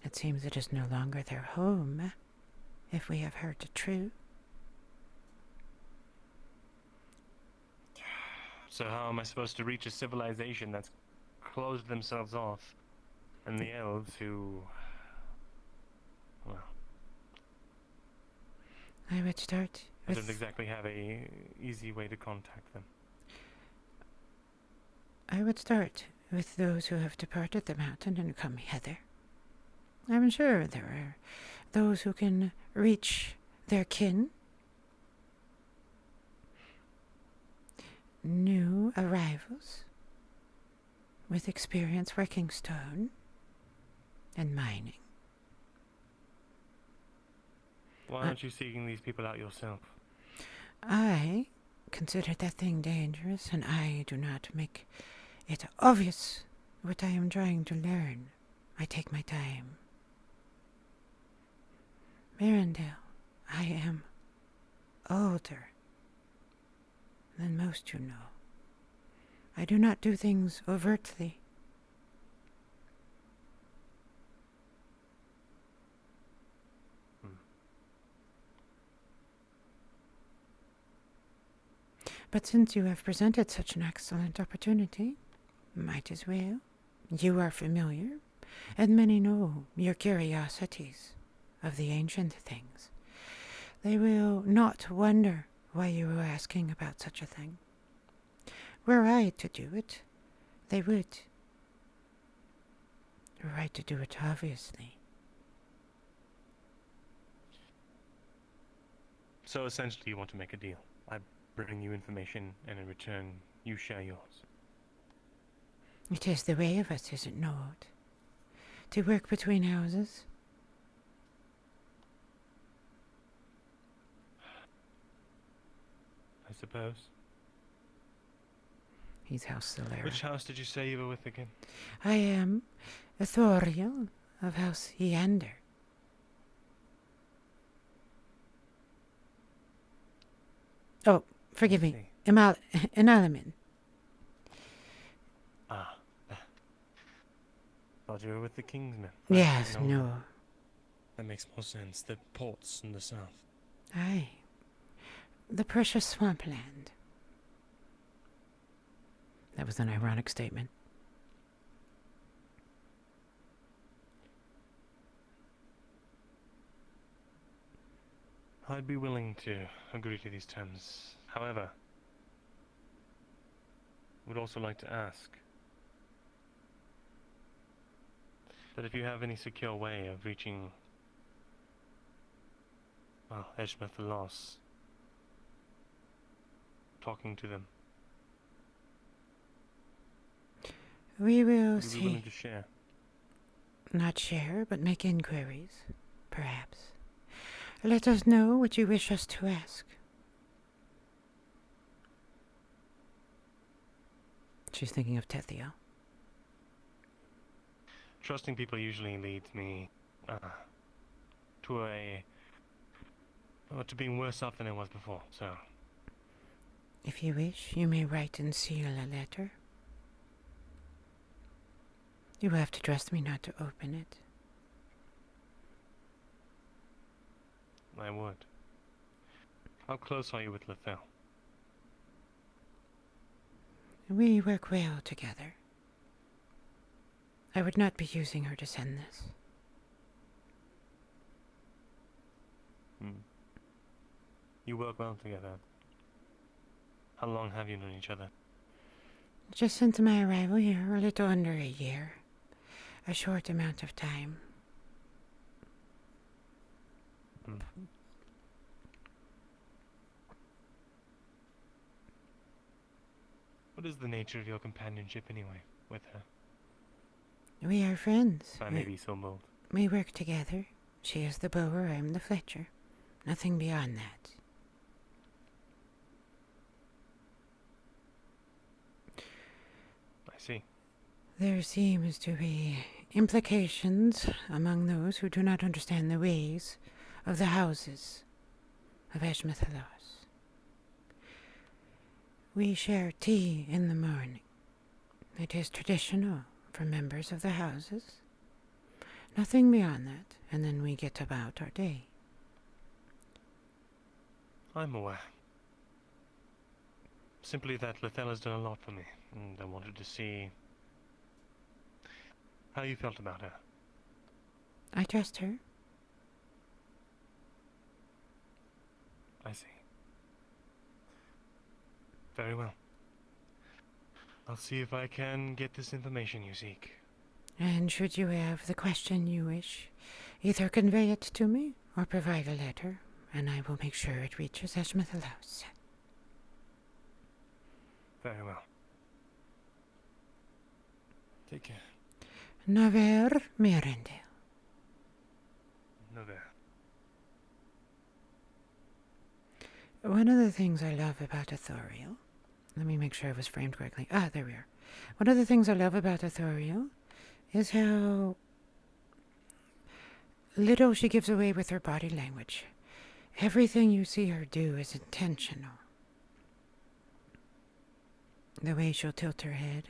It seems it is no longer their home, if we have heard the truth. So how am I supposed to reach a civilization that's closed themselves off, and the elves who, well, I would start I with... don't exactly have a easy way to contact them. I would start with those who have departed the mountain and come hither. I'm sure there are those who can reach their kin. New arrivals with experience working stone and mining. Why aren't you seeking these people out yourself? I consider that thing dangerous, and I do not make it obvious what I am trying to learn. I take my time. Mirandale, I am older than most you know. I do not do things overtly. But since you have presented such an excellent opportunity, might as well. You are familiar, and many know your curiosities of the ancient things. They will not wonder why you are asking about such a thing. Were I to do it, they would. The right to do it, obviously. So essentially you want to make a deal. I bring you information, and in return, you share yours. It is the way of us, is it not? To work between houses? I suppose. He's House Solera. Which house did you say you were with again? I am Ithoriel of House Eander. Oh, forgive me. Inalamin. Ah. Thought you were with the Kingsmen. Yes, no. That makes more sense. The ports in the south. Aye. The precious swampland. That was an ironic statement. I'd be willing to agree to these terms. However, would also like to ask that if you have any secure way of reaching, well, Edgemouth the Loss, talking to them. We will Would you be willing see. to share? Not share, but make inquiries, perhaps. Let us know what you wish us to ask. She's thinking of Tethia. Trusting people usually leads me to being worse off than I was before, so... If you wish, you may write and seal a letter. You will have to trust me not to open it. I would. How close are you with Lethal? We work well together. I would not be using her to send this. You work well together. How long have you known each other? Just since my arrival here, a little under a year. A short amount of time. What is the nature of your companionship anyway, with her? We are friends. If I may be so bold. We work together. She is the bower, I am the fletcher. Nothing beyond that. I see. There seems to be implications among those who do not understand the ways of the houses of Edgemouth. We share tea in the morning. It is traditional for members of the houses. Nothing beyond that, and then we get about our day. I'm aware. Simply that Lethal has done a lot for me, and I wanted to see how you felt about her. I trust her. I see. Very well. I'll see if I can get this information you seek. And should you have the question you wish, either convey it to me or provide a letter, and I will make sure it reaches Edgemouth House. Very well. Take care. Naver Mirandale. Naver. One of the things I love about Ithoriel, let me make sure it was framed correctly. Ah, there we are. One of the things I love about Ithoriel is how little she gives away with her body language. Everything you see her do is intentional. The way she'll tilt her head,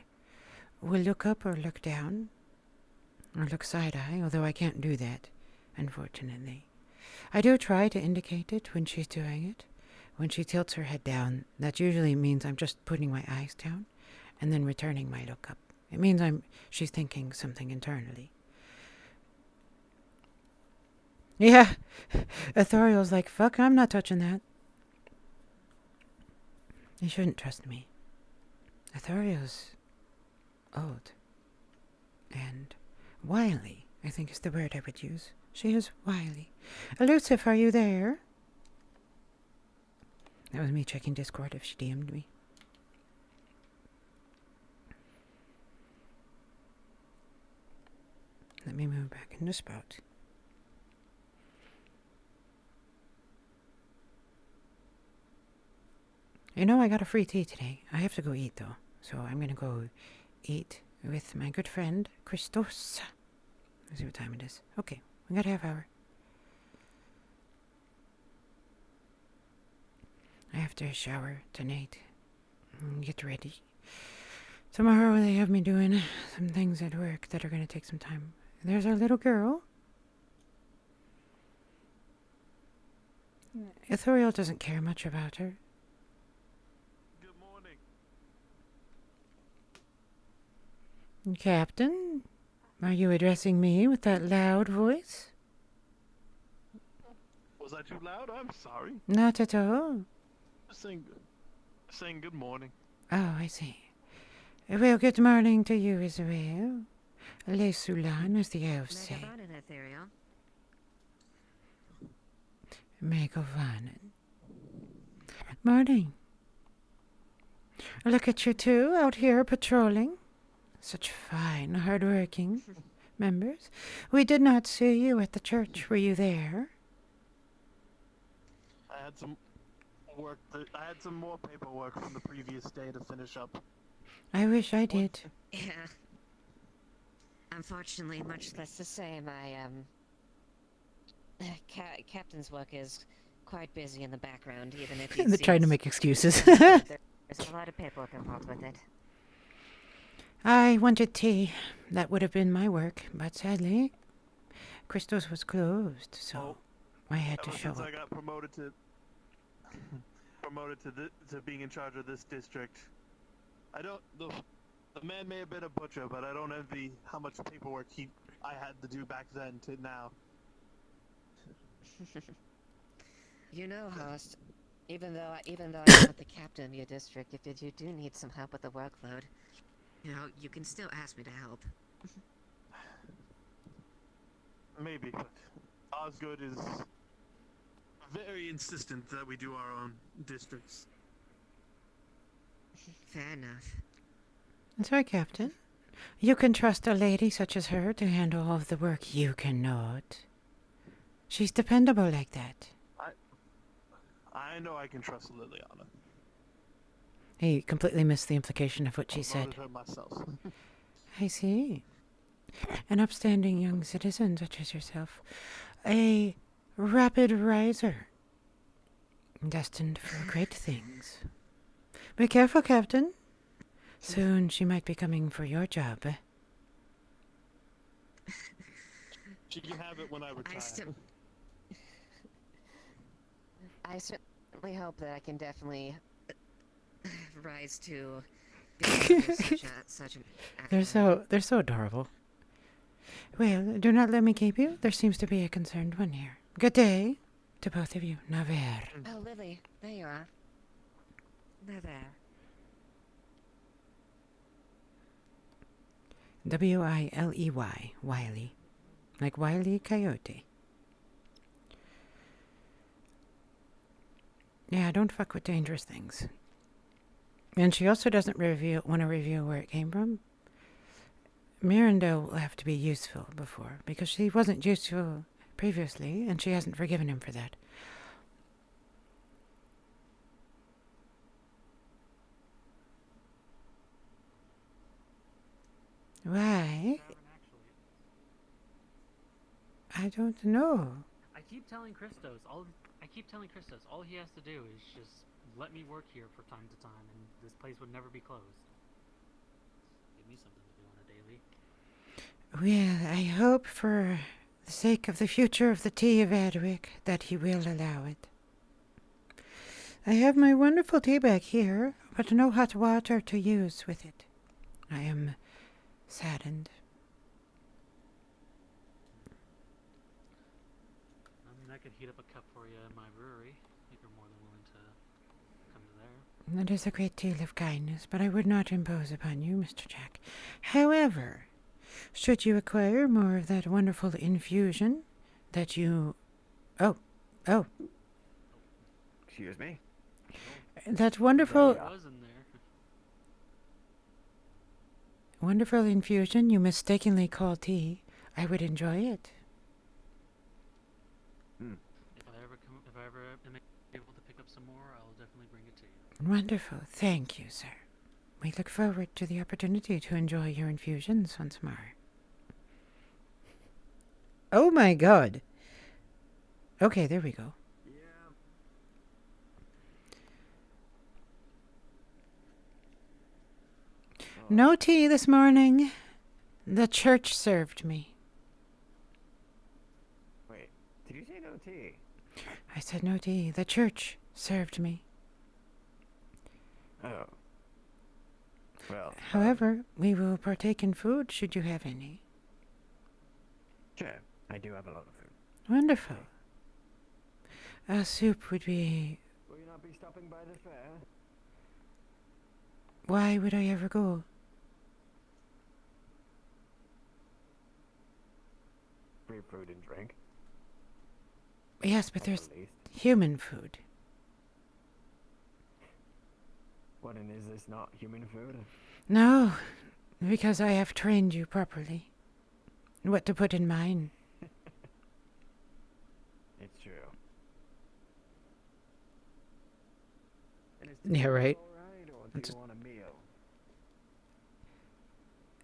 will look up or look down, or look side-eye, although I can't do that, unfortunately. I do try to indicate it when she's doing it. When she tilts her head down, that usually means I'm just putting my eyes down and then returning my look up. It means she's thinking something internally. Yeah, Authorial's like, fuck, I'm not touching that. You shouldn't trust me. Authorial's old and wily, I think is the word I would use. She is wily. Elusive, are you there? That was me checking Discord if she DM'd me. Let me move back into Spout. You know, I got a free tea today. I have to go eat, though. So I'm going to go eat with my good friend, Christos. Let's see what time it is. Okay, we got a half hour. I have to shower tonight and get ready. Tomorrow they have me doing some things at work that are going to take some time. There's our little girl. Ithoriel doesn't care much about her. Good morning. Captain, are you addressing me with that loud voice? Was I too loud? I'm sorry. Not at all. Saying good morning. Oh, I see. Well, good morning to you as well. Le Sulan, as the elves say. Megavanen. Morning. Look at you two out here patrolling. Such fine, hard-working members. We did not see you at the church. Were you there? I had some work. I had some more paperwork from the previous day to finish up. I wish I did. Yeah. Unfortunately, much less the same. Captain's work is quite busy in the background, even if They're trying to make excuses. there's a lot of paperwork involved with it. I wanted tea. That would have been my work, but sadly, Christos was closed, so I had to show up. Since I got promoted to being in charge of this district, I don't. The man may have been a butcher, but I don't envy how much paperwork I had to do back then to now. You know, host, even though I'm not the captain of your district, if you do need some help with the workload, you know, you can still ask me to help. Maybe, but Osgood is very insistent that we do our own districts. Fair enough. That's right, Captain. You can trust a lady such as her to handle all of the work you cannot. She's dependable like that. I know I can trust Liliana. He completely missed the implication of what she said. Her myself. I see. An upstanding young citizen such as yourself. A rapid riser. Destined for great things. Be careful, Captain. Soon she might be coming for your job. She can have it when I retire. I certainly hope that I can definitely rise to being such an They're so adorable. Well, do not let me keep you. There seems to be a concerned one here. Good day to both of you. Naver. Oh, Lily, there you are. There. Wiley. Wiley. Like Wiley Coyote. Yeah, don't fuck with dangerous things. And she also doesn't want to reveal where it came from. Miranda will have to be useful before, because she wasn't useful previously, and she hasn't forgiven him for that. Why? I don't know. I keep telling Christos, all he has to do is just let me work here for time to time, and this place would never be closed. Give me something to do on a daily. Well, I hope for the sake of the future of the tea of Adwick that he will allow it. I have my wonderful tea bag here, but no hot water to use with it. I am saddened. I mean, I could heat up a cup for you in my brewery if you're more than willing to come to there. That is a great deal of kindness, but I would not impose upon you, Mr. Jack. However, should you acquire more of that wonderful infusion that you... Oh. Excuse me? That wonderful... There was in there. Wonderful infusion you mistakenly call tea. I would enjoy it. If I ever am able to pick up some more, I'll definitely bring it to you. Wonderful. Thank you, sir. We look forward to the opportunity to enjoy your infusions once more. Oh my god. Okay, there we go. No tea this morning. The church served me. Wait, did you say no tea? I said no tea. The church served me. Oh. Well. However, we will partake in food should you have any. Sure, I do have a lot of food. Wonderful. A soup would be... Will you not be stopping by the fair? Why would I ever go? Free food and drink. Yes, but there's human food. What, and is this not human food? No, because I have trained you properly. What to put in mine. It's true. Yeah, right. Alright, or do you want a meal?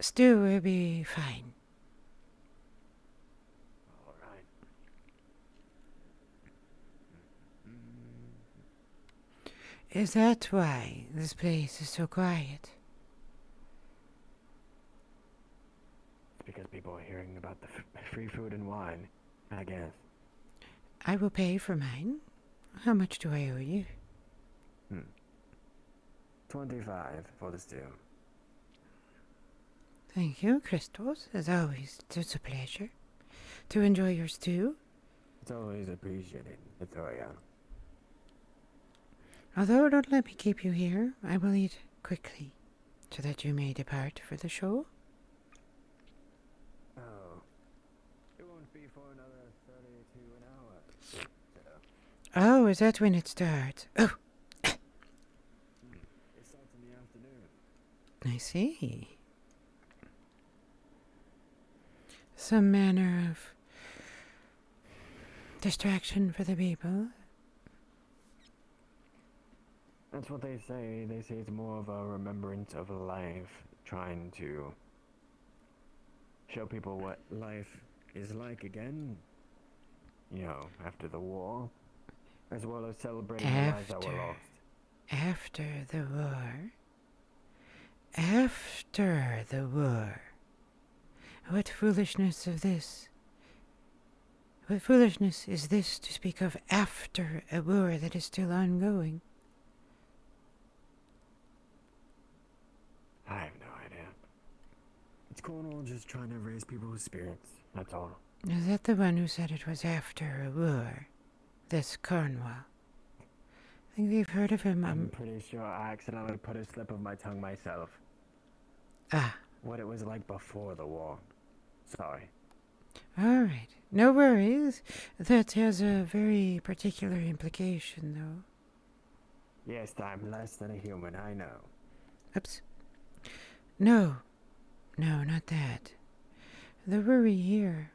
Stew will be fine. Alright. Is that why this place is so quiet? It's because people are hearing about the free food and wine, I guess. I will pay for mine. How much do I owe you? 25 for the stew. Thank you, Christos. As always, it's a pleasure to enjoy your stew. It's always appreciated, Victoria. Although don't let me keep you here, I will eat quickly, so that you may depart for the show. Oh. It won't be for another 32 an hour. So. Oh, is that when it starts? Oh! It starts in the afternoon. I see. Some manner of distraction for the people. That's what they say. They say it's more of a remembrance of life, trying to show people what life is like again, you know, after the war, as well as celebrating the lives that were lost. After the war? After the war? What foolishness of this? What foolishness is this to speak of after a war that is still ongoing? I have no idea. It's Cornwall just trying to raise people's spirits, that's all. Is that the one who said it was after a war? This Cornwall? I think we've heard of him. I'm pretty sure I accidentally put a slip of my tongue myself. Ah. What it was like before the war. Sorry. All right. No worries. That has a very particular implication, though. Yes, I'm less than a human, I know. Oops. No. No, not that. The worry here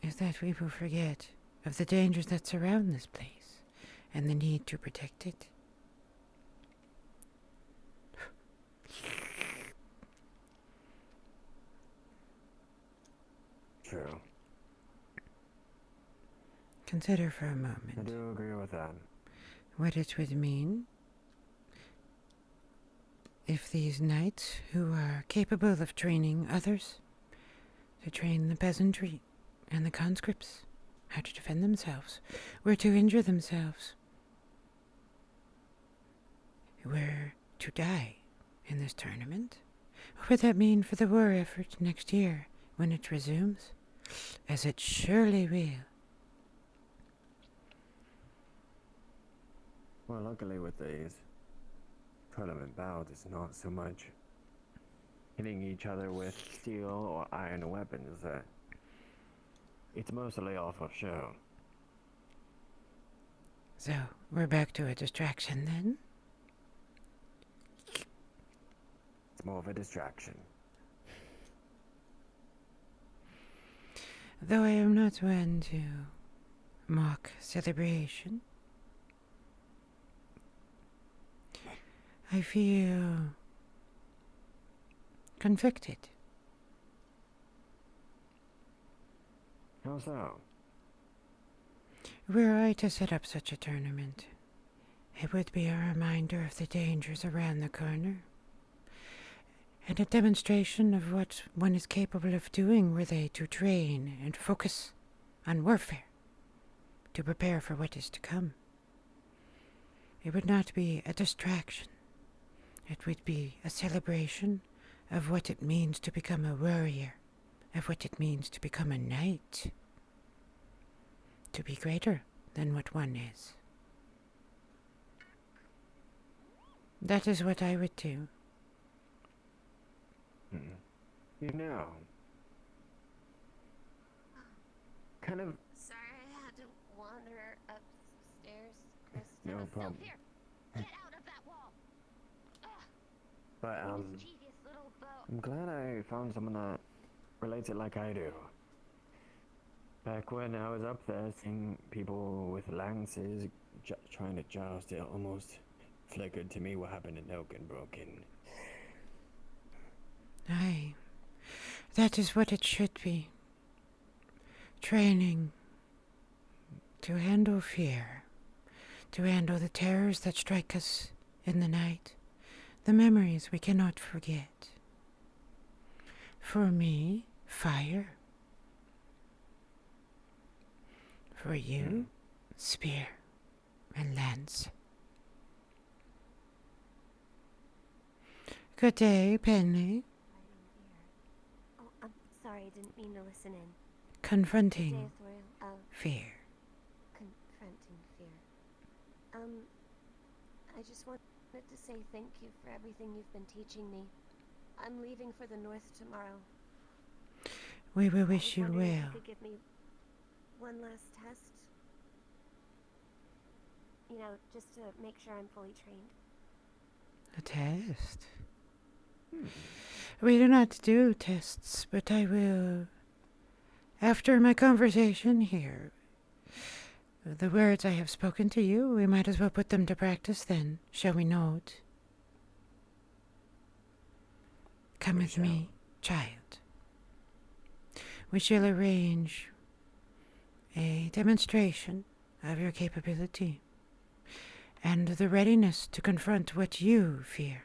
is that we will forget of the dangers that surround this place and the need to protect it. True. Consider for a I moment do agree with that. what it would mean if these knights, who are capable of training others, to train the peasantry and the conscripts how to defend themselves, were to injure themselves, were to die in this tournament. What would that mean for the war effort next year when it resumes? As it surely will. Well, luckily with these tournament bouts, it's not so much hitting each other with steel or iron weapons. It's mostly all for show. So, we're back to a distraction then? It's more of a distraction. Though I am not one to mock celebration, I feel conflicted. How so? Were I to set up such a tournament, it would be a reminder of the dangers around the corner, and a demonstration of what one is capable of doing were they to train and focus on warfare, to prepare for what is to come. It would not be a distraction. It would be a celebration of what it means to become a warrior, of what it means to become a knight, to be greater than what one is. That is what I would do. You know, kind of. Sorry, I had to wander upstairs, Krista. No problem. Here, get out of that wall. But Mischievous little boat. I'm glad I found someone that relates it like I do. Back when I was up there, seeing people with lances trying to joust, it almost flickered to me what happened in Oakenbroken. Aye, that is what it should be. Training to handle fear, to handle the terrors that strike us in the night, the memories we cannot forget. For me, fire. For you, spear and lance. Good day, Penley. Oh, I'm sorry, I didn't mean to listen in. Confronting Good day, Thoriel. fear. Confronting fear. I just wanted to say thank you for everything you've been teaching me. I'm leaving for the north tomorrow. We will wish you If well. you could give me one last test. You know, just to make sure I'm fully trained. A test? We do not do tests, but I will, after my conversation here, the words I have spoken to you, we might as well put them to practice then, shall we not? Come with me, child. We shall arrange a demonstration of your capability and the readiness to confront what you fear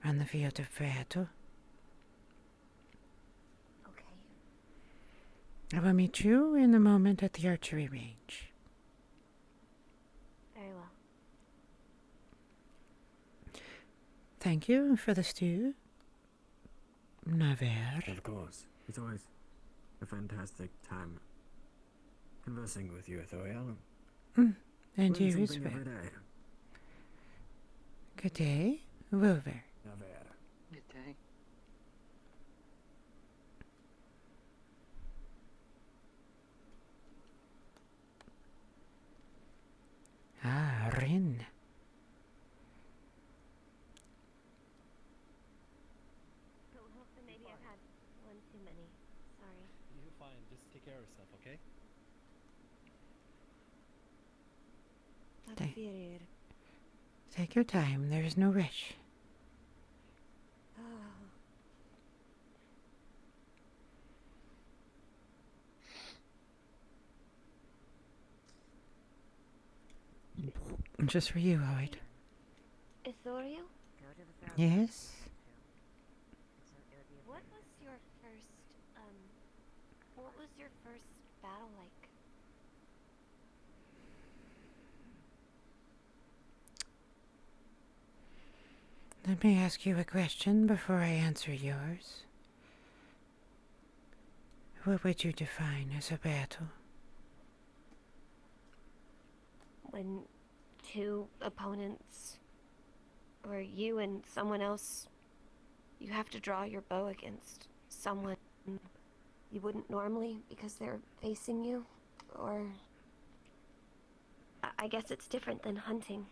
on the field of battle. Okay. I will meet you in a moment at the archery range. Very well. Thank you for the stew, Naver. Of course. It's always a fantastic time conversing with you, Thoriel. And Learn you as something well. every day. Good day, Wilver. Good day. Ah, Rin. Maybe I've had one too many. Sorry. You're fine. Just take care of yourself, okay? Take your time, there is no rush. Oh. Just for you, Hoyt. Ithoriel? Yes? What was your first, what was your first battle like? Let me ask you a question before I answer yours. What would you define as a battle? When two opponents, or you and someone else, you have to draw your bow against someone you wouldn't normally because they're facing you, or... I guess it's different than hunting.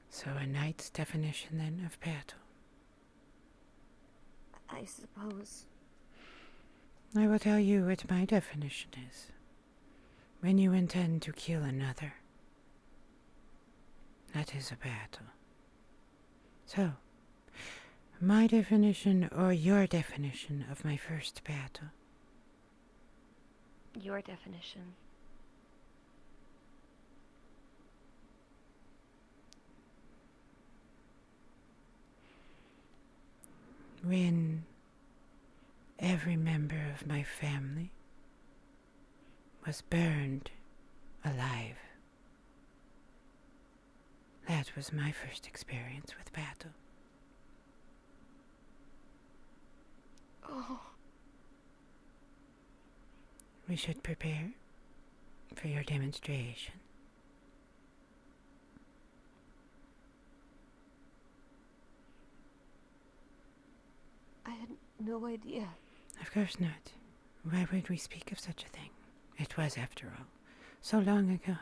So a knight's definition, then, of battle. I suppose. I will tell you what my definition is. When you intend to kill another, that is a battle. So, my definition or your definition of my first battle? Your definition. When every member of my family was burned alive. That was my first experience with battle. Oh. We should prepare for your demonstration. I had no idea. Of course not. Why would we speak of such a thing? It was, after all, so long ago.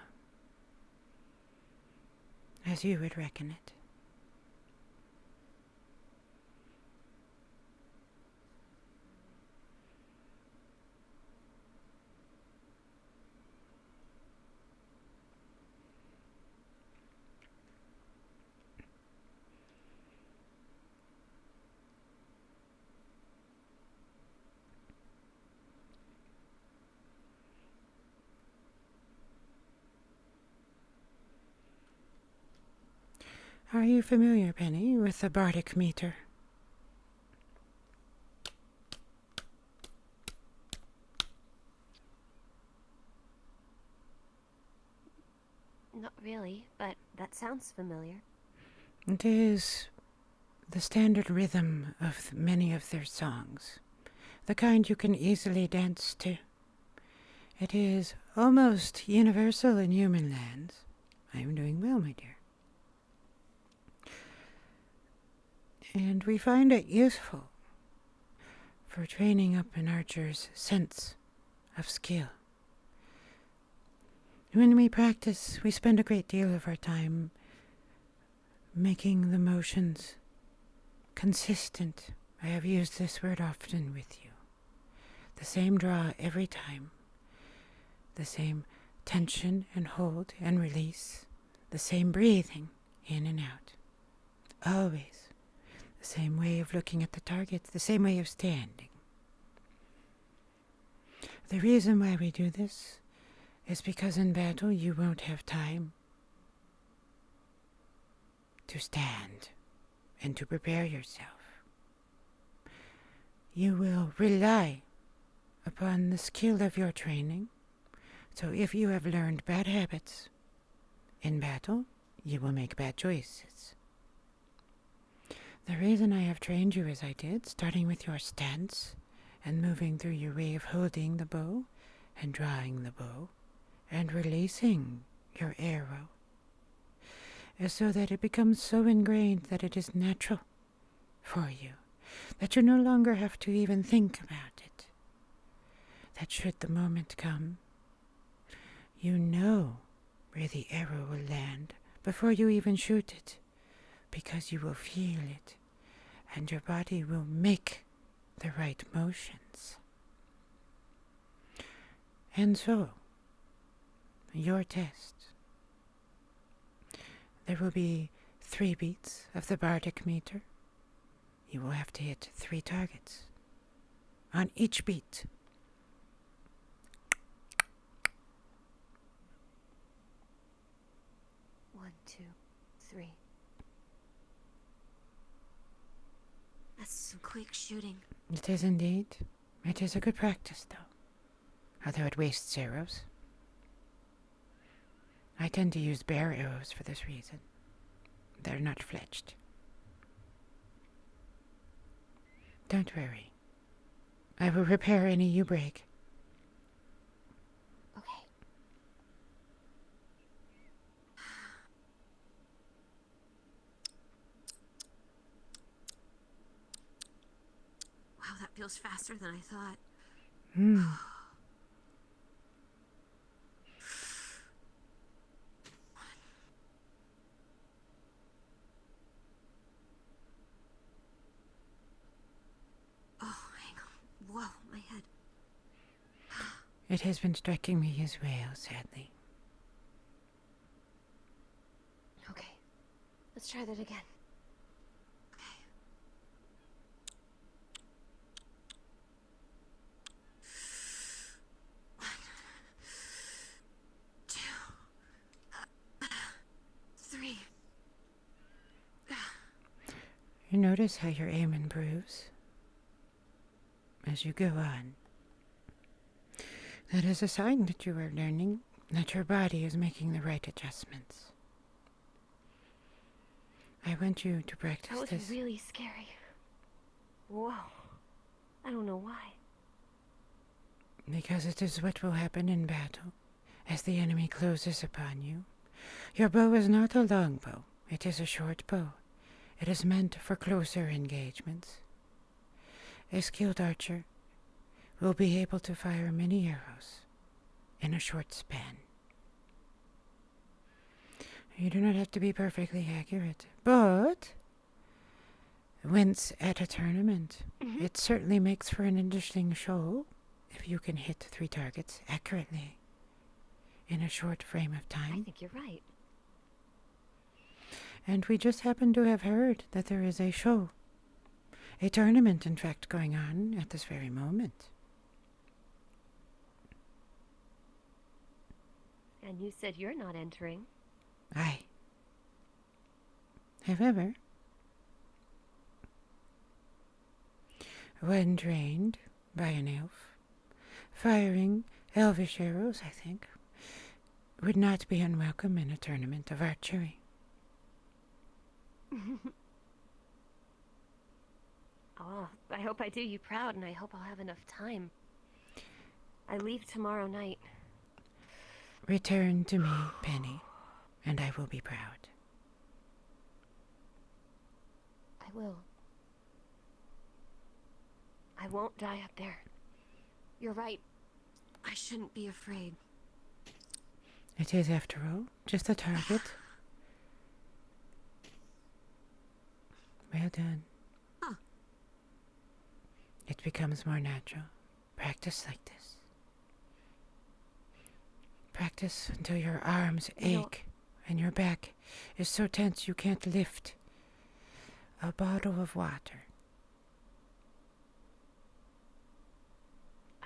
As you would reckon it. Are you familiar, Penny, with the bardic meter? Not really, but that sounds familiar. It is the standard rhythm of many of their songs, the kind you can easily dance to. It is almost universal in human lands. I am doing well, my dear. And we find it useful for training up an archer's sense of skill. When we practice, we spend a great deal of our time making the motions consistent. I have used this word often with you. The same draw every time. The same tension and hold and release. The same breathing in and out. Always. The same way of looking at the target, the same way of standing. The reason why we do this is because in battle you won't have time to stand and to prepare yourself. You will rely upon the skill of your training. So if you have learned bad habits in battle, you will make bad choices. The reason I have trained you as I did, starting with your stance and moving through your way of holding the bow and drawing the bow and releasing your arrow, is so that it becomes so ingrained that it is natural for you, that you no longer have to even think about it. That should the moment come, you know where the arrow will land before you even shoot it, because you will feel it, and your body will make the right motions. And so, your test. There will be 3 beats of the bardic meter. You will have to hit 3 targets on each beat. One, two. S02E53. That's some quick shooting. It is indeed. It is a good practice, though. Although it wastes arrows. I tend to use bear arrows for this reason. They're not fletched. Don't worry. I will repair any you break. Okay. Wow, that feels faster than I thought. Oh, hang on. Whoa, my head. It has been striking me as well, sadly. Okay. Let's try that again. You notice how your aim improves as you go on. That is a sign that you are learning, that your body is making the right adjustments. I want you to practice That was this. really scary. Whoa. I don't know why. Because it is what will happen in battle, as the enemy closes upon you. Your bow is not a long bow, it is a short bow. It is meant for closer engagements. A skilled archer will be able to fire many arrows in a short span. You do not have to be perfectly accurate, but once at a tournament, it certainly makes for an interesting show if you can hit 3 targets accurately in a short frame of time. I think you're right. And we just happen to have heard that there is a show, a tournament, in fact, going on at this very moment. And you said you're not entering. Aye. However, when trained by an elf, firing elvish arrows, I think, would not be unwelcome in a tournament of archery. Oh, I hope I do you proud, and I hope I'll have enough time. I leave tomorrow night. Return to me, Penny, and I will be proud. I will. I won't die up there. You're right. I shouldn't be afraid. It is, after all, just a target. Well done. Huh. It becomes more natural. Practice like this. Practice until your arms ache and your back is so tense you can't lift a bottle of water.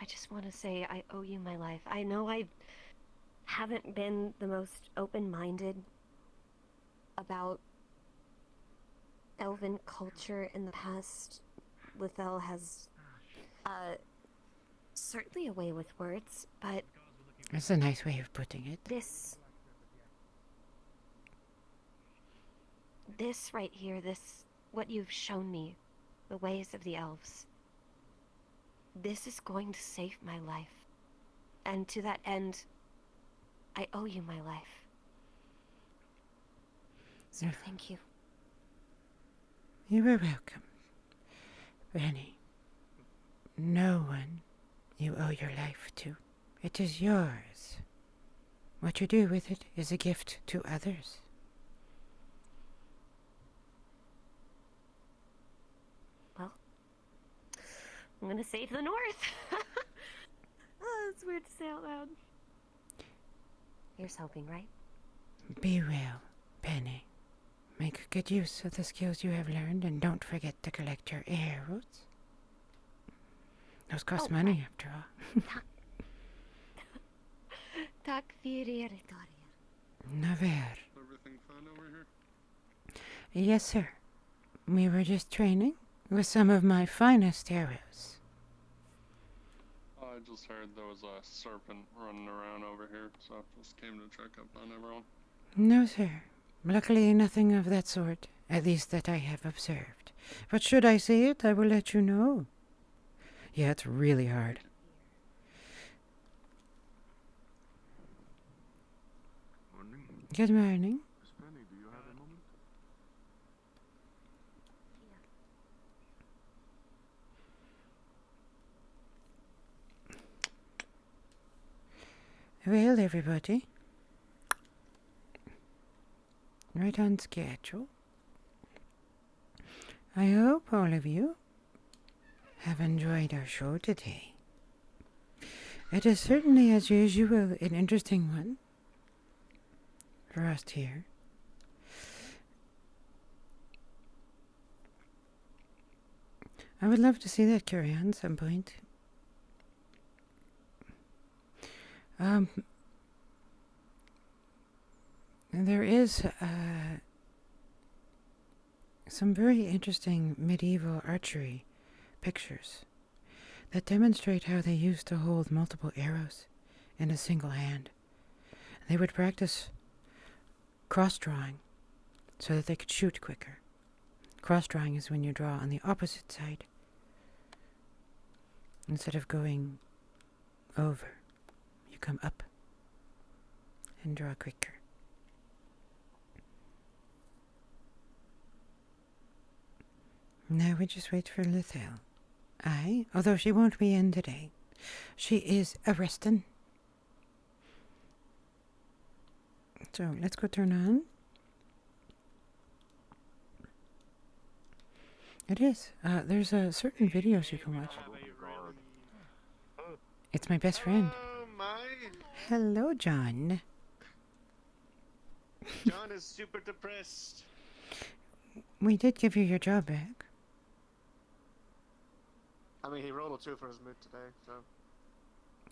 I just want to say I owe you my life. I know I haven't been the most open-minded about elven culture in the past. Lithel has certainly a way with words, but That's a nice way of putting it. this right here, what you've shown me, the ways of the elves, this is going to save my life. And to that end, I owe you my life. So thank you. You are welcome, Penny. No one you owe your life to. It is yours. What you do with it is a gift to others. Well, I'm gonna save the North. Oh, it's weird to say out loud. Here's hoping, right? Be well, Penny. Make good use of the skills you have learned, and don't forget to collect your arrows. Those cost money, after all. Tack för er, Torier. Naver. Everything fine over here? Yes, sir. We were just training with some of my finest arrows. I just heard there was a serpent running around over here, so just came to check up on everyone. No, sir. Luckily, nothing of that sort, at least that I have observed. But should I see it, I will let you know. Yeah, it's really hard. Morning. Good morning. Miss Penny, do you have a moment? Well, everybody. Right on schedule. I hope all of you have enjoyed our show today. It is certainly, as usual, an interesting one for us here. I would love to see that carry on some point. There is some very interesting medieval archery pictures that demonstrate how they used to hold multiple arrows in a single hand. They would practice cross-drawing so that they could shoot quicker. Cross-drawing is when you draw on the opposite side instead of going over. You come up and draw quicker. Now we just wait for Lithel. Aye, although she won't be in today. She is arresting. So let's go turn on. It is. There's certain videos you can watch. It's my best friend. Hello, John. John is super depressed. We did give you your job back. I mean, he rolled a 2 for his mood today, so...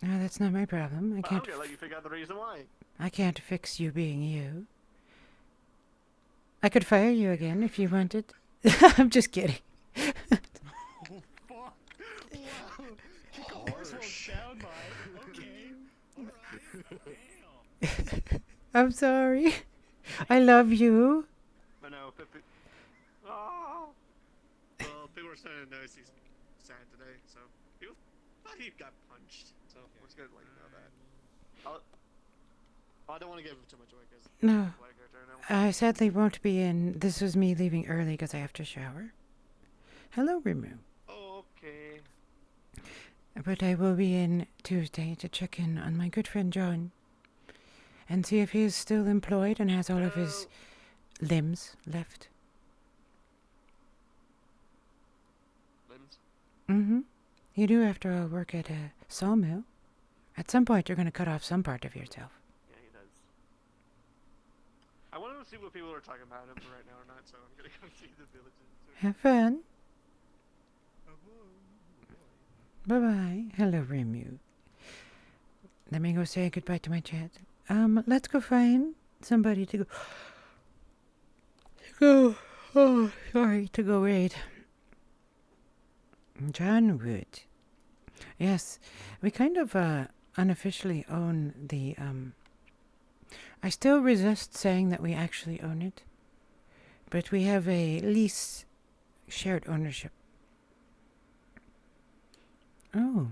No, that's not my problem. I'm gonna let you figure out the reason why. I can't fix you being you. I could fire you again if you wanted. I'm just kidding. I'm sorry. I love you. But no, oh. Well, people are starting to notice he's sad today, so people thought he got punched. So we're just gonna let you know that. I don't want to give him too much away because No. I sadly won't be in. This was me leaving early because I have to shower. Hello, Rimu. Okay. But I will be in Tuesday to check in on my good friend John and see if he is still employed and has all of his limbs left. Limbs? Mm-hmm. You do, after all, work at a sawmill. At some point, you're going to cut off some part of yourself. Yeah, he does. I wanted to see what people are talking about him right now or not, so I'm going to go see the villages. Have fun. Bye-bye. Hello, Rimu. Let me go say goodbye to my chat. Let's go find somebody to go... Oh, sorry, to go raid. John Wood. Yes, we kind of, unofficially own the, I still resist saying that we actually own it. But we have a lease shared ownership. Oh.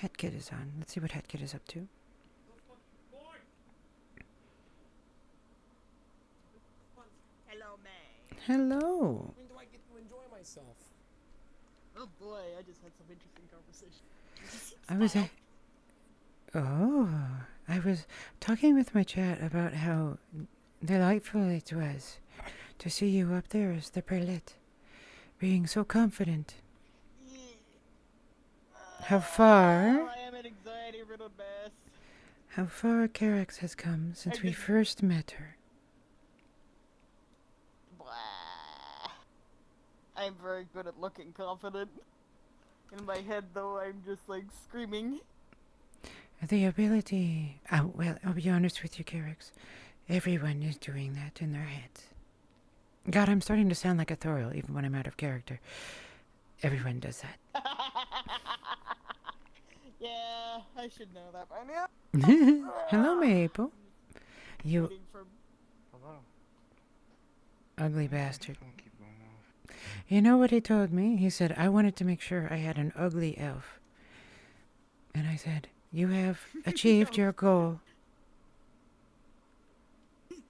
Headkit is on. Let's see what Headkit is up to. Hello, May. Hello. When do I get to enjoy myself? Oh boy, I just had some interesting conversation. I was talking with my chat about how delightful it was to see you up there as the prelate, being so confident. How far? I am an anxiety-riddled mess. How far Carax has come since we first met her. I'm very good at looking confident. In my head, though, I'm just like screaming. The ability... well, I'll be honest with you, Carax. Everyone is doing that in their heads. God, I'm starting to sound like Authorial even when I'm out of character. Everyone does that. Yeah, I should know that by now. Hello, Maple. You Waiting for... Hello. ugly bastard. Phone keep going off. You know what he told me? He said, I wanted to make sure I had an ugly elf. And I said, you have achieved your goal.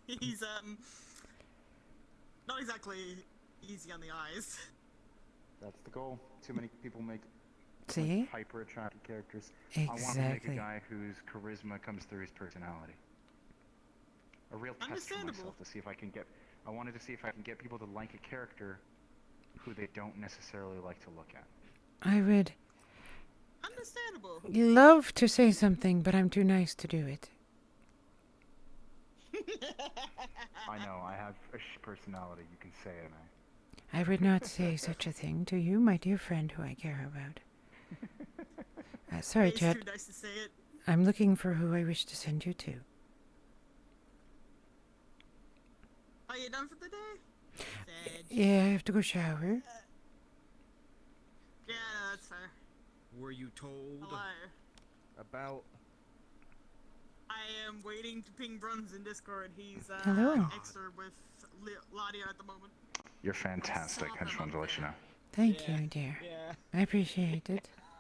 He's, not exactly easy on the eyes. That's the goal. Too many people make See? hyper attractive characters. Exactly. I want to make a guy whose charisma comes through his personality. A real test for myself to see if I can get. I wanted to see if I can get people to like a character who they don't necessarily like to look at. I would Understandable. love to say something, but I'm too nice to do it. I know, I have a personality, you can say it, I would not say such a thing to you, my dear friend who I care about. Sorry, It's Chet. too nice to say it. I'm looking for who I wish to send you to. Are you done for the day? Sage. Yeah, I have to go shower. Yeah, that's fair. Were you told Hello. about... I am waiting to ping Bruns in Discord. He's Hello. extra with Ladia at the moment. You're fantastic, I just wanted to let you know. Thank you, dear. Yeah. I appreciate it.